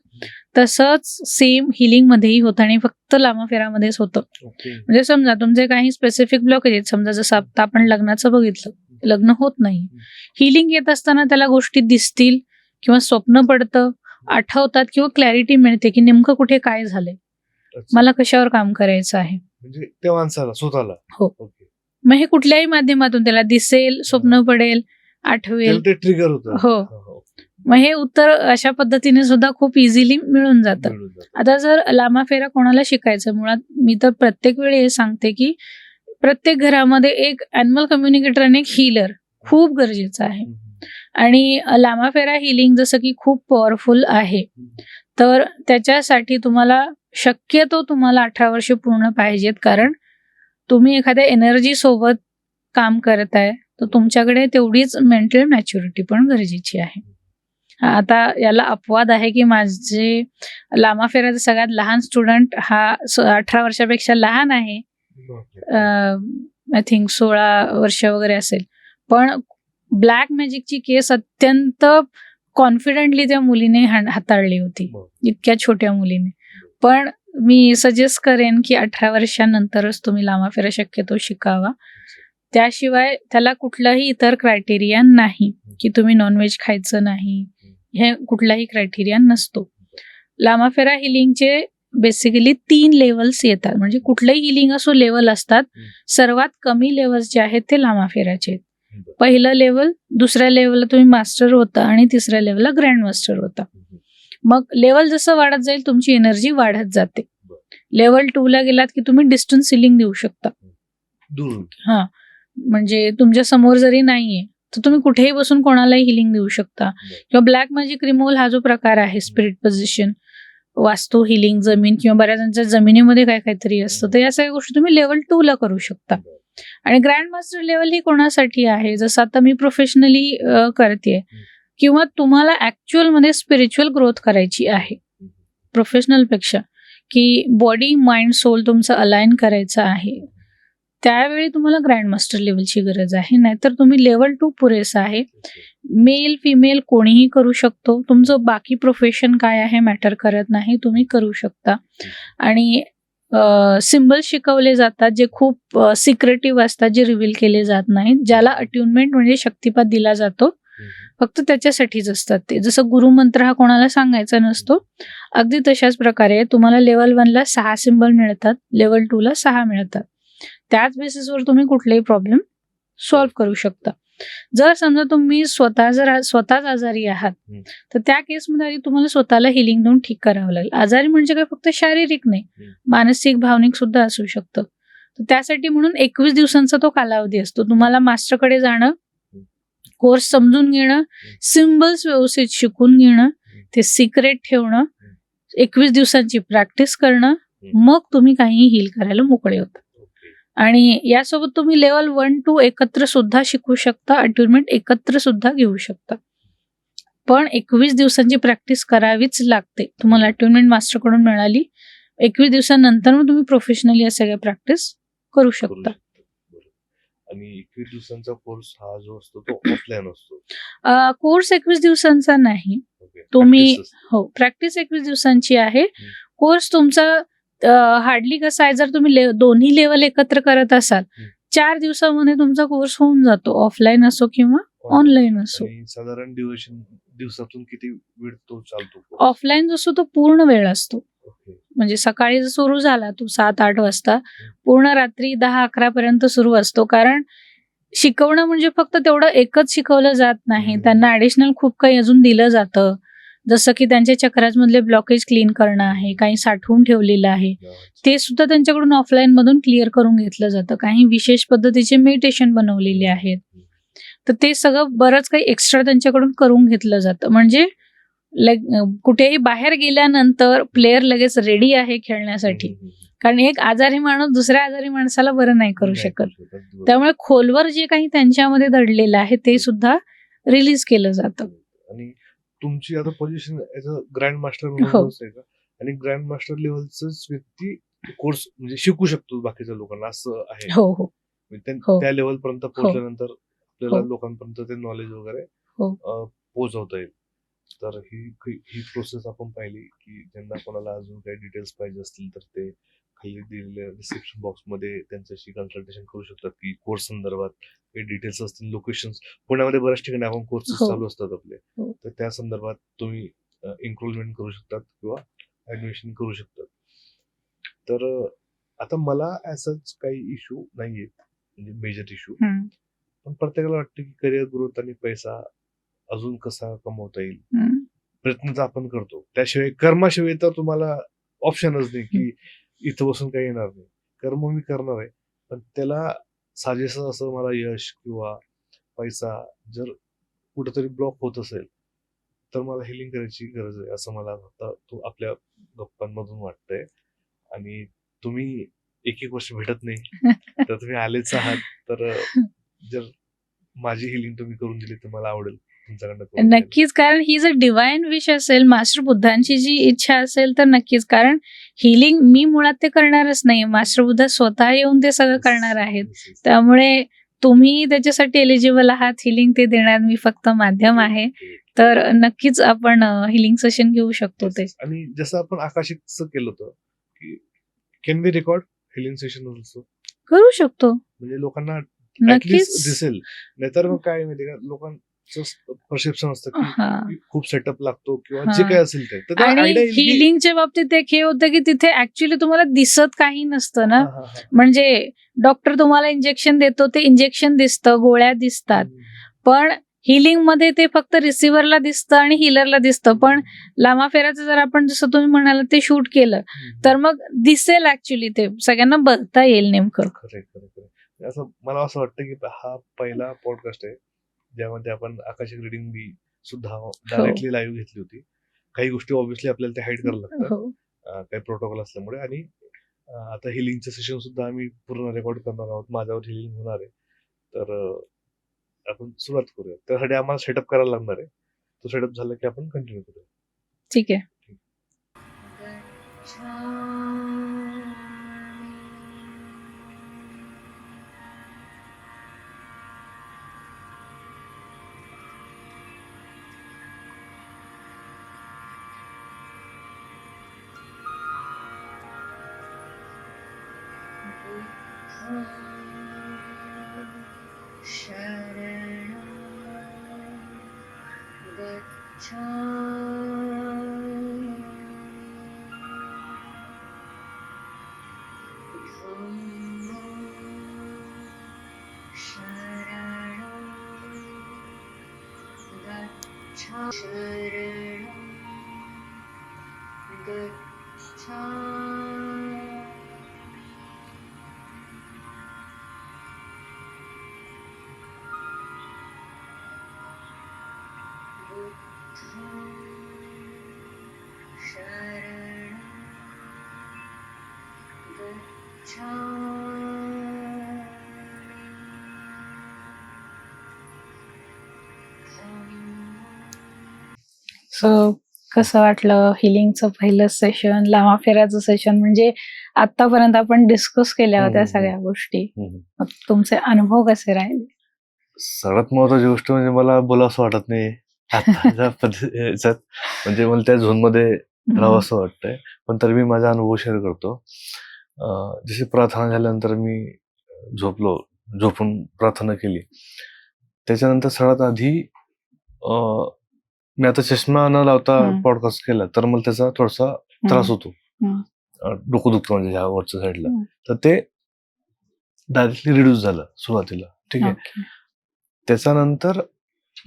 तसंच सेम हिलिंग मध्येही होतं, आणि फक्त लामाफेरामध्येच होतं. म्हणजे समजा तुमचे काही स्पेसिफिक ब्लॉकेज आहेत, समजा जसं आता आपण लग्नाचं बघितलं, लग्न होत नाही, हिलिंग येत असताना त्याला गोष्टी दिसतील किंवा स्वप्न पडतं, आठवतात, किंवा क्लॅरिटी मिळते की नेमकं कुठे काय झालंय, मला कशावर काम करायचं आहे, म्हणजे त्या माणसाला स्वतःला. हो. मग हे कुठल्याही माध्यमातून त्याला दिसेल, स्वप्न पडेल, आठवेल, ते ट्रिगर होतं. हो. मग हे उत्तर अशा पद्धतीने सुद्धा खूप इझिली मिळून जातं. आता जर लामाफेरा कोणाला शिकायचं, मुळात मी तर प्रत्येक वेळी हे सांगते की प्रत्येक घरामध्ये एक ॲनिमल कम्युनिकेटर आणि एक हीलर खूप गरजेचं आहे. आणि लामाफेरा हिलिंग जसं की खूप पॉवरफुल आहे, तर त्याच्यासाठी तुम्हाला शक्यतो 18 वर्ष पूर्ण पाहिजेत, कारण तुम्ही एखाद्या एनर्जी सोबत काम करताय, तर तुमच्याकडे तेवढीच मेंटल मॅच्युरिटी पण गरजेची आहे. आता याला अपवाद आहे की माझे लामाफेराचा सगळ्यात लहान स्टुडंट हा 18 वर्षापेक्षा लहान आहे, आय थिंक 16 वर्ष वगैरे असेल, पण ब्लॅक मॅजिकची केस अत्यंत कॉन्फिडेंटली त्या मुलीने हाताळली होती, इतक्या छोट्या मुलीने. पण मी सजेस्ट करेन की 18 वर्षानंतरच तुम्ही लामाफेरा शक्यतो शिकावा. त्याशिवाय त्याला कुठलाही इतर क्रायटेरिया नाही की तुम्ही नॉनव्हेज खायचं नाही, हे कुठलाही क्रायटेरिया नसतो. लामाफेरा हिलिंगचे बेसिकली 3 लेवल्स येतात, म्हणजे कुठलंही हिलिंग असो लेवल असतात. सर्वात कमी लेवल्स जे आहेत ते लामाफेराचे आहेत. पहिलं लेवल, दुसऱ्या लेवलला तुम्ही मास्टर होता, आणि तिसऱ्या लेवलला ग्रँड मास्टर होता. मग लेवल जसं वाढत जाईल तुमची एनर्जी वाढत जाते. लेवल 2 ला गेलात की तुम्ही डिस्टन्स हिलिंग देऊ शकता. हा, म्हणजे तुमच्या समोर जरी नाहीये तर तुम्ही कुठेही बसून कोणालाही हिलिंग देऊ शकता. किंवा ब्लॅक मॅजिक रिमूव्हल हा जो प्रकार आहे, स्पिरिट पोझिशन, वास्तू हिलिंग, जमीन, किंवा बऱ्याच जणांच्या जमिनीमध्ये काहीतरी असतं, तर या सगळ्या गोष्टी तुम्ही लेवल 2 ला करू शकता. आणि ग्रँड मास्टर लेवल ही कोणासाठी आहे, जसं आता मी प्रोफेशनली करते, किंवा तुम्हाला ऍक्च्युअल मध्ये स्पिरिच्युअल ग्रोथ करायची आहे प्रोफेशनल पेक्षा, की बॉडी माइंड सोल तुमचं अलाइन करायचं आहे, त्यावेळी तुम्हाला ग्रँड मास्टर लेवलची गरज आहे. नाहीतर तुम्ही लेवल 2 पुरेसा आहे. मेल फिमेल कोणीही करू शकतो, तुमचं बाकी प्रोफेशन काय आहे मॅटर करत नाही, तुम्ही करू शकता. आणि सिम्बल शिकवले जातात जे खूप सिक्रेटिव्ह असतात, जे रिव्हील केले जात नाहीत, ज्याला अट्युनमेंट म्हणजे शक्तिपात दिला जातो, फक्त त्याच्यासाठीच असतात ते. जसं गुरुमंत्र हा कोणाला सांगायचा नसतो, अगदी तशाच प्रकारे तुम्हाला लेवल 1 ला 6 सिम्बल मिळतात, लेवल 2 ला 6 मिळतात. त्याच बेसिसवर तुम्ही कुठलेही प्रॉब्लेम सॉल्व्ह करू शकता. जर समजा तुम्ही स्वतःच आजारी आहात, तर त्या केसमध्ये आधी तुम्हाला स्वतःला हिलिंग देऊन ठीक करावं लागेल. आजारी म्हणजे काय फक्त शारीरिक नाही, मानसिक भावनिक सुद्धा असू शकतं. तर त्यासाठी म्हणून 21 दिवसांचा तो कालावधी असतो. तुम्हाला मास्टरकडे जाणं, कोर्स समजून घेणं, सिम्बल्स व्यवस्थित शिकून घेणं, ते सिक्रेट ठेवणं, 21 दिवसांची प्रॅक्टिस करणं, मग तुम्ही काहीही हील करायला मोकळे होता. आणि यासोबत तुम्ही लेवल 1-2 एकत्र सुद्धा शिकू शकता, अट्युनमेंट एकत्र सुद्धा घेऊ शकता. पण 21 दिवसांची प्रॅक्टिस करावीच लागते. तुम्हाला अट्युनमेंट मास्टरकडून मिळाली, 21 दिवसानंतर मग तुम्ही प्रोफेशनली या सगळ्या प्रॅक्टिस करू शकता. आणि 21 दिवसांचा कोर्स हा जो असतो तो ऑफलाईन असतो. कोर्स 21 दिवसांचा नाही. ओके. तुम्ही Practice असते. हो, प्रॅक्टिस 21 दिवसांची आहे. हं. कोर्स तुमचा हार्डली कसा आहे, जर तुम्ही दोन्ही लेवल एकत्र करत असाल, हं. 4 दिवसामध्ये तुमचा कोर्स होऊन जातो. ऑफलाईन असो किंवा ऑनलाईन असो. आणि साधारण ड्युरेशन दिवसातून किती वेळ तो चालतो course? ऑफलाईन जसो तो पूर्ण वेळ असतो. ओके. म्हणजे सकाळी जर सुरू झाला तो 7-8 वाजता, पूर्ण रात्री 10-11 पर्यंत सुरू असतो. कारण शिकवणं म्हणजे फक्त तेवढं एकच शिकवलं जात नाही. हम्म. त्यांना ॲडिशनल खूप काही अजून दिलं जातं. जसं की त्यांच्या चक्रासमधले ब्लॉकेज क्लीन करणं आहे, काही साठवून ठेवलेलं आहे. ते सुद्धा त्यांच्याकडून ऑफलाईन मधून क्लिअर करून घेतलं जातं. काही विशेष पद्धतीचे मेडिटेशन बनवलेले आहेत. तर ते सगळं बरंच काही एक्स्ट्रा त्यांच्याकडून करून घेतलं जातं. म्हणजे कुठेही बाहेर गेल्यानंतर प्लेयर लगेच रेडी आहे खेळण्यासाठी. कारण एक आजारी माणूस दुसऱ्या आजारी माणसाला बरं नाही करू शकत. त्यामुळे खोलवर जे काही त्यांच्यामध्ये दडलेलं आहे ते सुद्धा रिलीज केलं जातं. आणि तुमची आता position as a grand master हो. म्हणून आहे का? आणि ग्रँड मास्टर लेवलचाच व्यक्ती कोर्स म्हणजे शिकू शकतो बाकीच्या लोकांना असं आहे. हो हो म्हणजे हो. त्या लेवल पर्यंत पोहोचल्यानंतर आपल्याला हो. लोकांपर्यंत ते नॉलेज वगैरे हो. पोहोचवता येईल. तर ही प्रोसेस आपण पाहिली की ज्यांना कोणाला अजून काही डिटेल्स पाहिजे असतील तर ते खाली दिलेल्या डिस्क्रिप्शन बॉक्स मध्ये त्यांच्याशी कन्सल्टेशन करू शकतात की कोर्स संदर्भात काही डिटेल्स असतील, लोकेशन्स. पुण्यामध्ये बऱ्याच ठिकाणी आपण कोर्सेस हो. चालू असतात आपले. हो. तर त्या संदर्भात तुम्ही एनरोलमेंट करू शकतात किंवा ऍडमिशन करू शकतात. तर आता मला असंच काही इश्यू नाहीये, म्हणजे मेजर इश्यू. पण प्रत्येकाला वाटतं की करिअर ग्रोथ आणि पैसा अजून कसा कमवता येईल. प्रयत्न तर आपण करतो. त्याशिवाय कर्माशिवाय तर तुम्हाला ऑप्शनच नाही की इथं बसून काही येणार नाही. कर्म मी करणार आहे. पण त्याला साजेसं असं मला यश किंवा पैसा जर कुठेतरी ब्लॉक होत असेल तर मला हिलिंग करायची गरज आहे, असं मला आता तो आपल्या गप्पांमधून वाटतंय. आणि तुम्ही एक वर्ष भेटत नाही तर तुम्ही आलेच आहात. तर जर माझी हिलिंग तुम्ही करून दिली तर मला आवडेल तुमच्याकडनं करून घ्यायला. नक्कीच. कारण ही जर डिवाइन विश असेल, मास्टर बुद्धांची जी इच्छा असेल तर नक्कीच. कारण हिलिंग मी मुळात ते करणारच नाही. मास्टर बुद्ध स्वतः येऊन ते सगळं करणार आहेत. Yes, yes. त्यामुळे तुम्ही त्याच्यासाठी एलिजिबल आहात. हिलिंग ते देणार, मी फक्त माध्यम आहे. तर नक्कीच आपण हिलिंग सेशन घेऊ शकतो ते. आणि जसं आपण आकाशिकचं केलं होतं की can we record healing session also? करू शकतो. म्हणजे लोकांना नक्कीच दिसेल. नाहीतर मग काय माहिती का, लोकांचं परसेप्शन असतं की खूप सेटअप लागतो किंवा जे काय असेल ते. तर आणि आयडिया येईल की हिलिंगच्या बाबतीत एक हे होतं की तिथे ऍक्च्युली तुम्हाला दिसत काही नसतं ना. म्हणजे डॉक्टर तुम्हाला इंजेक्शन देतो, ते इंजेक्शन दिसतं, गोळ्या दिसतात. पण हिलिंग मध्ये ते फक्त रिसिव्हरला दिसतं आणि हिलरला दिसतं. पण लांबा फेराचं जर आपण जसं तुम्ही म्हणाल ते शूट केलं तर मग दिसेल, ऍक्च्युली ते सगळ्यांना बघता येईल नेमकं. खरं असं मला असं वाटतं की हा पहिला पॉडकास्ट आहे ज्यामध्ये आपण आकाशिक रिडिंग बी सुद्धा डायरेक्टली लाईव्ह घेतली होती. काही गोष्टी ऑब्व्हियसली आपल्याला ते हाईड करायला लागतात काही प्रोटोकॉल असल्यामुळे. आणि आता हिलिंगचं सेशन सुद्धा आम्ही पूर्ण रेकॉर्ड करणार आहोत. माझ्यावर हिलिंग होणार आहे. तर आपण सुरुवात करूया. त्यासाठी आम्हाला सेटअप करायला लागणार आहे. तो सेटअप झाला की आपण कंटिन्यू करूया. ठीक आहे. सो कसं वाटलं हिलिंगचं पहिलं सेशन, लांबा फेराचं सेशन? म्हणजे आतापर्यंत आपण डिस्कस केल्या होत्या हम्म. सगळ्या गोष्टी. हम्म. मग तुमचे अनुभव कसे राहिले? सगळ्यात महत्वाची गोष्ट म्हणजे मला बोलावंसं वाटत नाही आताच्या ह्याच्यात. म्हणजे मला त्या झोन मध्ये राहावं असं वाटतंय, पण तरी मी माझा अनुभव शेअर करतो. जशी प्रार्थना झाल्यानंतर मी झोपून प्रार्थना केली. त्याच्यानंतर सगळ्यात आधी मी आता चष्मा न लावता हम्म. पॉडकास्ट केला तर मला त्याचा थोडासा त्रास होतो. हम्म. डोकं दुखतं म्हणजे ह्या वरच्या साईडला. हम्म. तर ते डायरेक्टली रिड्यूस झालं सुरुवातीला. ठीक आहे. ओके. त्याच्यानंतर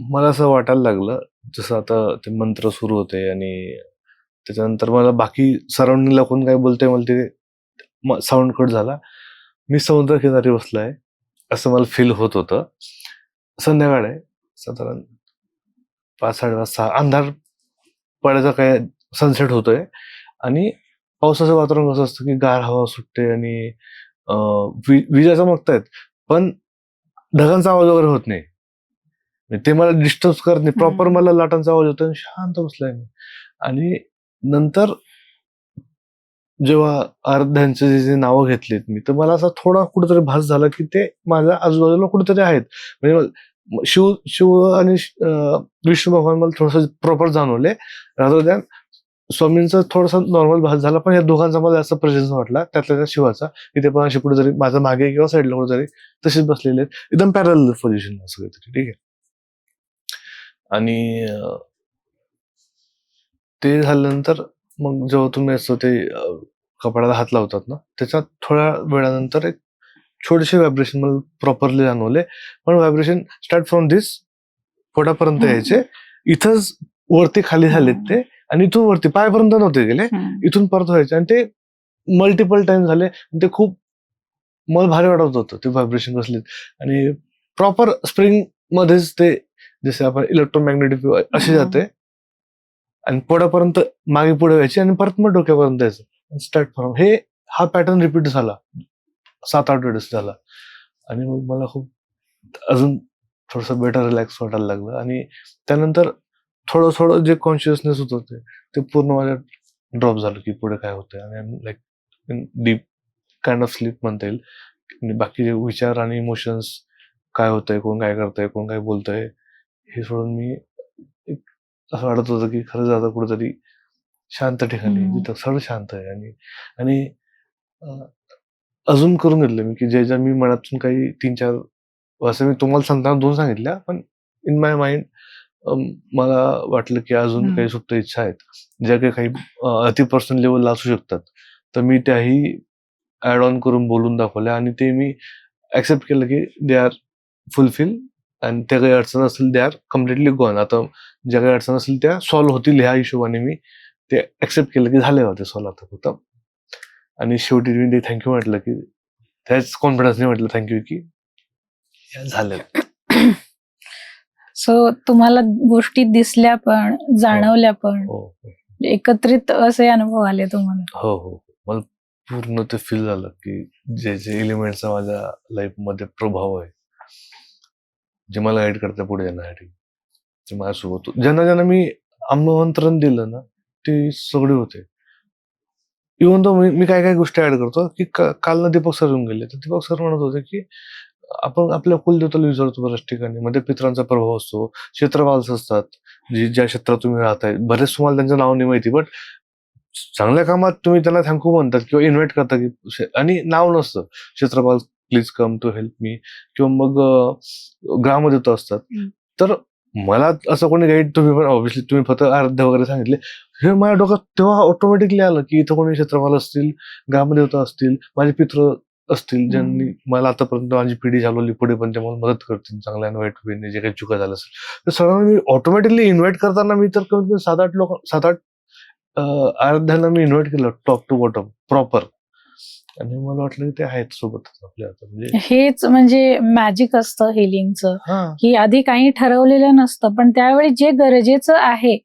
मला असं वाटायला लागलं जसं आता ते मंत्र सुरू होते आणि त्याच्यानंतर मला बाकी सराउंडिंगला कोण काय बोलतंय मला ते साऊंड कट झाला. मी समुद्र किनारी बसलाय असं मला फील होत होतं. संध्याकाळ आहे, साधारण 5-5:30 6 अंधार पडायचा काय सनसेट होतोय आणि पावसाचं वातावरण कसं असतं की गार हवा सुटते आणि विजा चमकतायत पण ढगांचा आवाज वगैरे होत नाही. म्हणजे ते मला डिस्टर्ब करत नाही. प्रॉपर मला लाटांचा आवाज होतो आणि शांत बसलाय मी. आणि नंतर जेव्हा अर्ध्यांचे जे नावं घेतलीत मी तर मला असा थोडा कुठेतरी भास झाला की ते माझ्या आजूबाजूला कुठेतरी आहेत. म्हणजे शिव आणि विष्णू भगवान मला थोडस प्रॉपर जाणवले. रादर दॅन स्वामींचा थोडासा नॉर्मल भास झाला, पण या दोघांचा मला जास्त प्रेझेन्स वाटला. त्यातल्या शिवाचा की ते पण असे कुठेतरी माझ्या मागे किंवा साईडला कुठेतरी तसेच बसलेले आहेत, एकदम पॅरल पोझिशन असं काहीतरी. ठीक आहे. आणि ते झाल्यानंतर मग जेव्हा तुम्ही असं ते कपड्याला हात लावतात ना, त्याच्यात थोड्या वेळानंतर एक छोटेसे व्हायब्रेशन मला प्रॉपरली जाणवले. पण व्हायब्रेशन स्टार्ट फ्रॉम दिस पोटापर्यंत यायचे, इथंच वरती खाली झालेत ते, आणि इथून वरती पायापर्यंत नव्हते गेले, इथून परत व्हायचे. आणि ते मल्टिपल टाइम झाले. ते खूप मला भारी वाटत होतं ते व्हायब्रेशन बसलेत. आणि प्रॉपर स्प्रिंग मध्येच ते जसे आपण इलेक्ट्रोमॅग्नेटिक असे जाते आणि पोटापर्यंत मागे पुढे व्हायचे आणि परत मग डोक्यापर्यंत यायचं. स्टार्ट फ्रॉम हा पॅटर्न रिपीट झाला 7-8 वेळेस झाला. आणि मग मला खूप अजून थोडस बेटर रिलॅक्स वाटायला लागलं. आणि त्यानंतर थोडं जे कॉन्शियसनेस होतं ते पूर्ण माझ्या ड्रॉप झालं की पुढे काय होतंय. आणि like deep kind of sleep म्हणता येईल. बाकी जे विचार आणि इमोशन्स काय होतंय, कोण काय करतंय, कोण काय बोलतंय, हे सोडून मी असं वाटत होतं की खरंच आता कुठेतरी शांत ठिकाणी जिथं सगळं शांत आहे. आणि अजून करून घेतलं मी की ज्या मी मनातून काही 3-4 असं मी तुम्हाला सांगताना 2 सांगितल्या, पण इन माय माइंड मला वाटलं की अजून काही सुप्त इच्छा आहेत ज्या काही अति पर्सनल लेवलला असू शकतात. तर मी त्याही ऍड ऑन करून बोलून दाखवल्या आणि ते मी ऍक्सेप्ट केलं की दे आर फुलफिल. आणि त्या काही अडचण असेल दे आर कम्प्लिटली गॉन. आता ज्या काही अडचण असेल त्या सॉल्व्ह होतील ह्या हिशोबाने मी ते ऍक्सेप्ट केलं की झाले होते सॉल्व्ह आता फक्त. आणि शेवटी मी ते थँक्यू म्हटलं की त्याच कॉन्फिडन्सने म्हटलं थँक्यू की झालं. सो तुम्हाला गोष्टी दिसल्या पण जाणवल्या पण, एकत्रित असे अनुभव आले तुम्हाला? हो. मला पूर्ण ते फील झालं की जे एलिमेंटचा माझ्या लाईफ मध्ये प्रभाव आहे, जे मला गाईड करतं पुढे येण्यासाठी, ते माझ्यासोबत ज्यांना मी आमंत्रण दिलं ना ते सगळे होते. इव्हन तो मी काय गोष्टी ऍड करतो की काल ना दीपक सर येऊन गेले, तर दीपक सर म्हणत होते की आपण आपल्या कुलदेवताला विचारतो बऱ्याच ठिकाणी, मध्ये पितरांचा प्रभाव असतो, क्षेत्रपाल असतात ज्या क्षेत्रात तुम्ही राहताय, बरेच तुम्हाला त्यांचं नाव नाही माहिती, बट चांगल्या कामात तुम्ही त्यांना थँक्यू म्हणतात किंवा इन्व्हाइट करता की, आणि नाव नसतं क्षेत्रपाल please come to help me, किंवा मग ग्रामदेवता असतात. तर मला असं कोणी गाईड, तुम्ही पण ऑब्व्हियसली तुम्ही फक्त आराध्य वगैरे सांगितले, हे माझ्या डोक्यात तेव्हा ऑटोमॅटिकली आलं की इथं कोणी क्षेत्रपाल असतील, ग्रामदेवता असतील, माझे पित्र असतील ज्यांनी मला आतापर्यंत माझी पिढी चालवली, पुढे पण ते मला मदत करतील चांगल्या आणि वाईट वेळेने जे काही चुका झालं असेल. तर सगळ्यांना मी ऑटोमॅटिकली इन्व्हाइट करताना मी तर कमीत कमी 7-8 आराध्यांना मी इन्व्हाइट केलं टॉप टू बॉटम प्रॉपर. आणि मला वाटलं की ते आहेत सोबतच आपल्या आता म्हणजे हेच म्हणजे मॅजिक असतं हिलिंगचं, हा की आधी काही ठरवलेलं नसतं, पण त्यावेळी जे गरजेचं आहे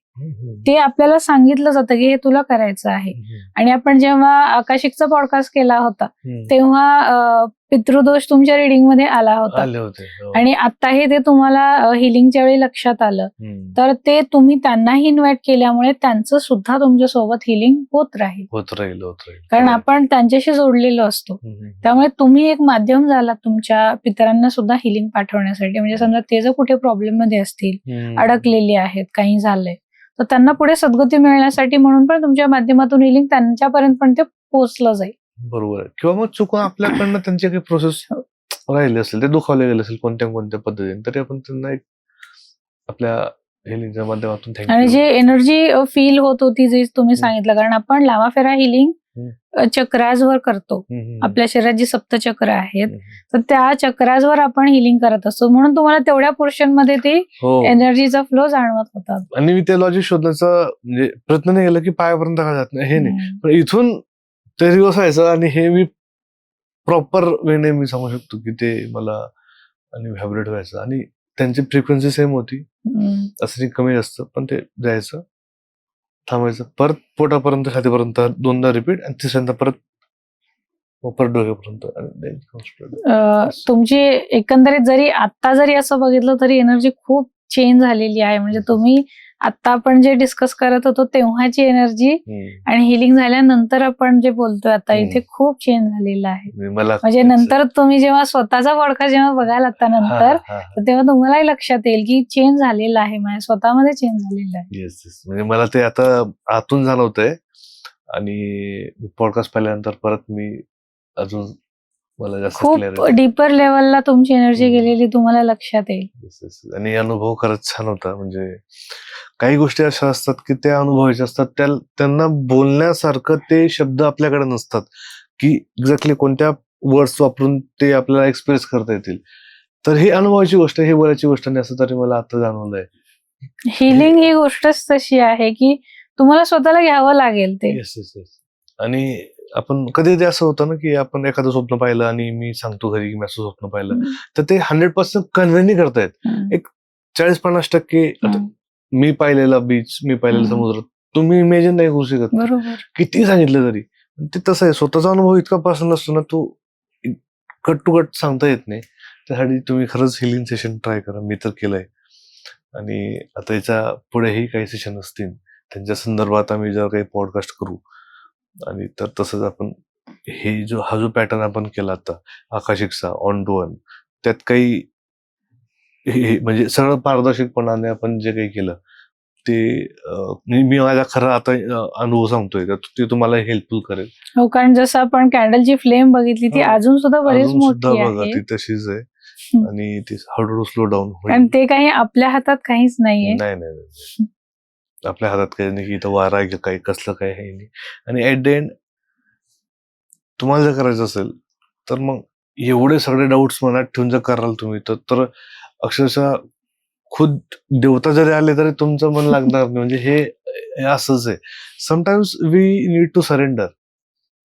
ते आपल्याला सांगितलं जातं की हे तुला करायचं आहे. आणि आपण जेव्हा आकाशिकचा पॉडकास्ट केला होता तेव्हा पितृदोष तुमच्या रिडिंग मध्ये आला होता आले होते हो. आणि आताही ते तुम्हाला हिलिंगच्या वेळी लक्षात आलं, तर ते तुम्ही त्यांनाही इन्व्हाइट केल्यामुळे त्यांचं सुद्धा तुमच्या सोबत हिलिंग होत राहील, होत राहील कारण आपण त्यांच्याशी जोडलेलो असतो. त्यामुळे तुम्ही एक माध्यम झाला तुमच्या पितरांना सुद्धा हिलिंग पाठवण्यासाठी. म्हणजे समजा ते जर कुठे प्रॉब्लेम मध्ये असतील, अडकलेले आहेत, काही झालंय, तर त्यांना पुढे सद्गती मिळण्यासाठी म्हणून पण तुमच्या माध्यमातून हिलिंग त्यांच्यापर्यंत पण ते पोहोचलं जाईल. बरोबर आहे. किंवा मग चुकून आपल्याकडनं त्यांची काही प्रोसेस राहिली असेल, ते दुखावले गेले असेल कोणत्या कोणत्या पद्धतीने, तरी आपण त्यांना एक आपल्या हिलिंगच्या माध्यमातून आणि थँक्यू. जी एनर्जी फील होत होती जे तुम्ही सांगितलं, कारण आपण लामाफेरा हिलिंग चक्राजवर करतो. आपल्या शरीरात जी सप्तचक्र आहेत तर त्या चक्राजवर आपण हिलिंग करत असतो, म्हणून तुम्हाला तेवढ्या पोर्शन मध्ये ते एनर्जीचा फ्लो जाणवत होता. आणि मी ते लॉजिक शोधण्याचा म्हणजे प्रयत्न नाही केला की पायापर्यंत का जात नाही, हे नाही, पण इथून ते रिवर्स व्हायचं आणि हे मी प्रॉपर वेने मी सांगू शकतो की ते मला आणि व्हायब्रेट व्हायचं आणि त्यांची फ्रिक्वेन्सी सेम होती, असं कमी जास्त, पण ते जायचं, थांबायचं, परत पोटापर्यंत, छातीपर्यंत दोनदा रिपीट आणि तिसऱ्यांदा परत डोक्यापर्यंत. तुमची एकंदरीत जरी आता जरी असं बघितलं तरी एनर्जी खूप चेंज झालेली आहे. म्हणजे तुम्ही आता आपण जे डिस्कस करत होतो तेव्हाची एनर्जी आणि हिलिंग झाल्यानंतर आपण जे बोलतोय आता इथे खूप चेंज झालेला आहे. म्हणजे नंतर तुम्ही जेव्हा स्वतःचा पॉडकास्ट जेव्हा बघाल आता नंतर, तर तेव्हा तुम्हालाही लक्षात येईल की चेंज झालेला आहे, माझ्या स्वतःमध्ये चेंज झालेला आहे. म्हणजे मला ते आता आतून जाणवतंय आणि पॉडकास्ट पाहिल्यानंतर परत मी अजून मला जास्त खूप डीपर लेवलला तुमची एनर्जी गेलेली तुम्हाला लक्षात येईल. आणि अनुभव खरंच छान होता. म्हणजे काही गोष्टी अशा असतात की त्या अनुभवायच्या असतात, त्यांना बोलण्यासारखं ते शब्द आपल्याकडे नसतात की एक्झॅक्टली कोणत्या वर्ड्स वापरून ते आपल्याला एक्सप्रेस करता येतील. तर ही अनुभवाची गोष्ट, ही बोलायची गोष्ट नाही, असं तरी मला आता जाणवलंय. हिलिंग ही गोष्टच तशी आहे की तुम्हाला स्वतःला घ्यावं लागेल ते. आणि आपण कधी असं होतं ना की आपण एखादं स्वप्न पाहिलं आणि मी सांगतो घरी की मी असं स्वप्न पाहिलं, तर ते 100% कन्व्हे करतायत. एक 40-50% मी पाहिलेला बीच, मी पाहिलेला समुद्र तुम्ही इमॅजिन नाही करू शकत, किती सांगितलं तरी. ते तसं आहे, स्वतःचा अनुभव इतका पर्सनल असतो ना, तो कट टू कट सांगता येत नाही. त्यासाठी तुम्ही खरंच हिलिंग सेशन ट्राय करा. मी तर केलंय आणि आता याच्या पुढेही काही सेशन असतील त्यांच्या संदर्भात आम्ही जर काही पॉडकास्ट करू. आणि तर तसंच आपण हा जो पॅटर्न आपण केला आता आकाशिकचा ऑन टू वन, त्यात काही म्हणजे सरळ पारदर्शकपणाने आपण जे काही केलं ते मी माझा खरा आता अनुभव सांगतोय, ते तुम्हाला हेल्पफुल करेल. हो, कारण जसं आपण कॅन्डलची फ्लेम बघितली ती अजून सुद्धा बरीच मोठी आहे, ती तशीच आहे आणि ती हळूहळू स्लो डाऊन होईल. आणि ते काही आपल्या हातात काहीच नाहीये. नाही आपल्या हातात काही नाही, इथं वारा आहे काही, कसलं काही आहे नाही. आणि ऍट द एंड तुम्हाला जर करायचं असेल तर मग एवढे सगळे डाऊट्स मनात ठेवून जर कराल तुम्ही, तर अक्षरशः खुद देवता जरी आले तरी तुमचं मन लागणार नाही. म्हणजे हे असंच आहे. Sometimes we need to surrender.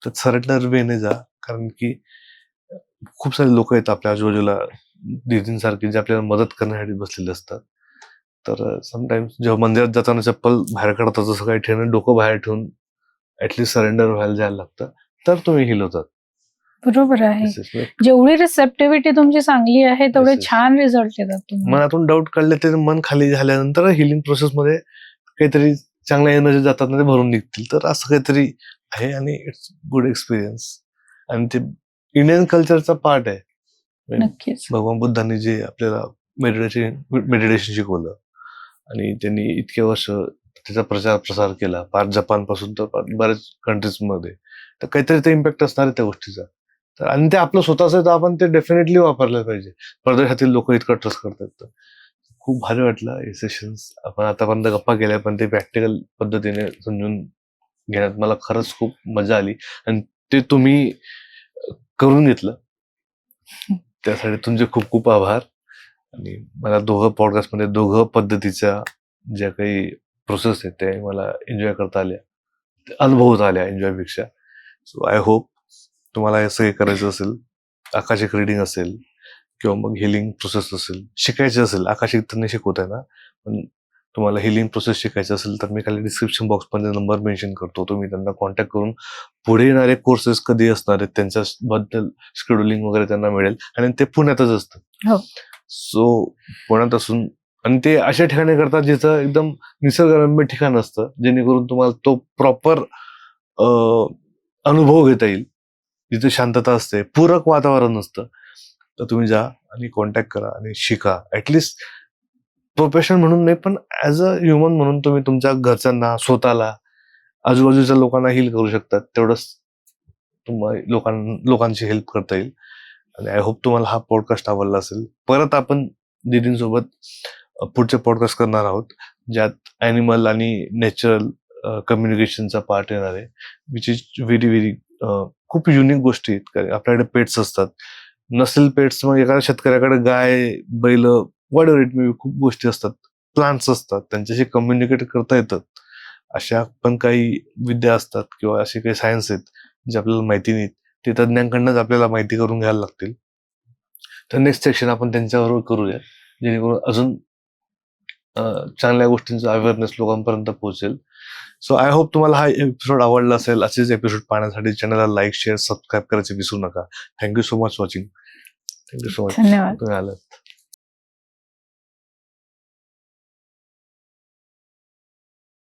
तर सरेंडर वेने जा, कारण की खूप सारे लोक आहेत आपल्या आजूबाजूला दीदींसारखे जे आपल्याला मदत करण्यासाठी बसलेले असतात. तर समटाइम्स जेव्हा मंदिरात जाताना चप्पल बाहेर काढतात, जसं काही ठेवून डोकं बाहेर ठेवून ऍटलीस्ट सरेंडर व्हायला जायला लागतं, तर तुम्ही हिल होतात. बरोबर आहे. जेवढी रिसेप्टिव्हिटी तुमची चांगली आहे तेवढे छान रिझल्ट येतात तुम्हाला. मनातून डाऊट काढले ते मन खाली झाल्यानंतर हिलिंग प्रोसेस मध्ये काहीतरी चांगल्या एनर्जी जातात ना, ते भरून निघतील. तर असं काहीतरी आहे आणि इट्स गुड एक्सपिरियन्स. आणि ते इंडियन कल्चरचा पार्ट आहे. नक्कीच. भगवान बुद्धांनी जे आपल्याला मेडिटेशन शिकवलं आणि त्यांनी इतके वर्ष त्याचा प्रसार केला, पार जपान पासून तर बऱ्याच कंट्रीज मध्ये, तर काहीतरी ते इम्पॅक्ट असणार आहे त्या गोष्टीचा. तर आणि ते आपलं स्वतःच आहे, तर आपण ते डेफिनेटली वापरलं पाहिजे. परदेशातील लोक इतकं ट्रस्ट करतात. तर खूप भारी वाटलं हे सेशन्स. आपण आतापर्यंत गप्पा केल्या, पण ते प्रॅक्टिकल पद्धतीने समजून घेण्यात मला खरंच खूप मजा आली आणि ते तुम्ही करून घेतलं, त्यासाठी तुमचे खूप खूप आभार. आणि मला दोघं पद्धतीच्या ज्या काही प्रोसेस आहेत त्या मला एन्जॉय करता आल्या, अनुभवता आल्या एन्जॉयपेक्षा. सो आय होप तुम्हाला हे सगळे करायचं असेल, आकाशिक रिडिंग असेल किंवा मग हिलिंग प्रोसेस असेल, शिकायचे असेल, आकाशिक तर नाही शिकवत आहे ना, पण तुम्हाला हिलिंग प्रोसेस शिकायचं असेल तर मी खाली डिस्क्रिप्शन बॉक्समध्ये नंबर मेन्शन करतो. तुम्ही त्यांना कॉन्टॅक्ट करून पुढे येणारे कोर्सेस कधी असणार आहेत त्यांच्याबद्दल शेड्युलिंग वगैरे त्यांना मिळेल. आणि ते पुण्यातच असतं. हो. सो पुण्यात असून आणि ते अशा ठिकाणी करतात जिथं एकदम निसर्गरम्य ठिकाण असतं, जेणेकरून तुम्हाला तो प्रॉपर अनुभव घेता येईल. जिथे शांतता असते, पूरक वातावरण असतं. तर तुम्ही जा आणि कॉन्टॅक्ट करा आणि शिका. ऍटलिस्ट प्रोफेशन म्हणून नाही, पण ऍज अ ह्युमन म्हणून तुम्ही तुमच्या घरच्यांना, स्वतःला, आजूबाजूच्या लोकांना हील करू शकतात. तेवढंच तुम्हाला लोकांची हेल्प करता येईल. आणि आय होप तुम्हाला हा पॉडकास्ट आवडला असेल. परत आपण दीदींसोबत पुढचे पॉडकास्ट करणार आहोत, ज्यात ॲनिमल आणि नॅचरल कम्युनिकेशनचा पार्ट येणार आहे, विच इज व्हेरी व्हेरी खूप युनिक गोष्टी आहेत. कारण आपल्याकडे पेट्स असतात, नसेल पेट्स मग एखाद्या शेतकऱ्याकडे गाय, बैल, what ever it may be, खूप गोष्टी असतात, प्लांट्स असतात, त्यांच्याशी कम्युनिकेट करता येतात. अशा पण काही विद्या असतात किंवा असे काही सायन्स आहेत जे आपल्याला माहिती नाहीत, ते तज्ञांकडनंच आपल्याला माहिती करून घ्यायला लागतील. तर नेक्स्ट सेक्शन आपण त्यांच्याबरोबर करूया, जेणेकरून अजून चांगल्या गोष्टींचा अवेअरनेस लोकांपर्यंत पोहोचेल. सो आय होप तुम्हाला हा एपिसोड आवडला असेल. असेच एपिसोड पाहण्यासाठी चॅनलला लाईक, शेअर, सबस्क्राईब करायचे विसरू नका. Thank you so much watching. Thank you so much धन्यवाद. तुम्ही आलात.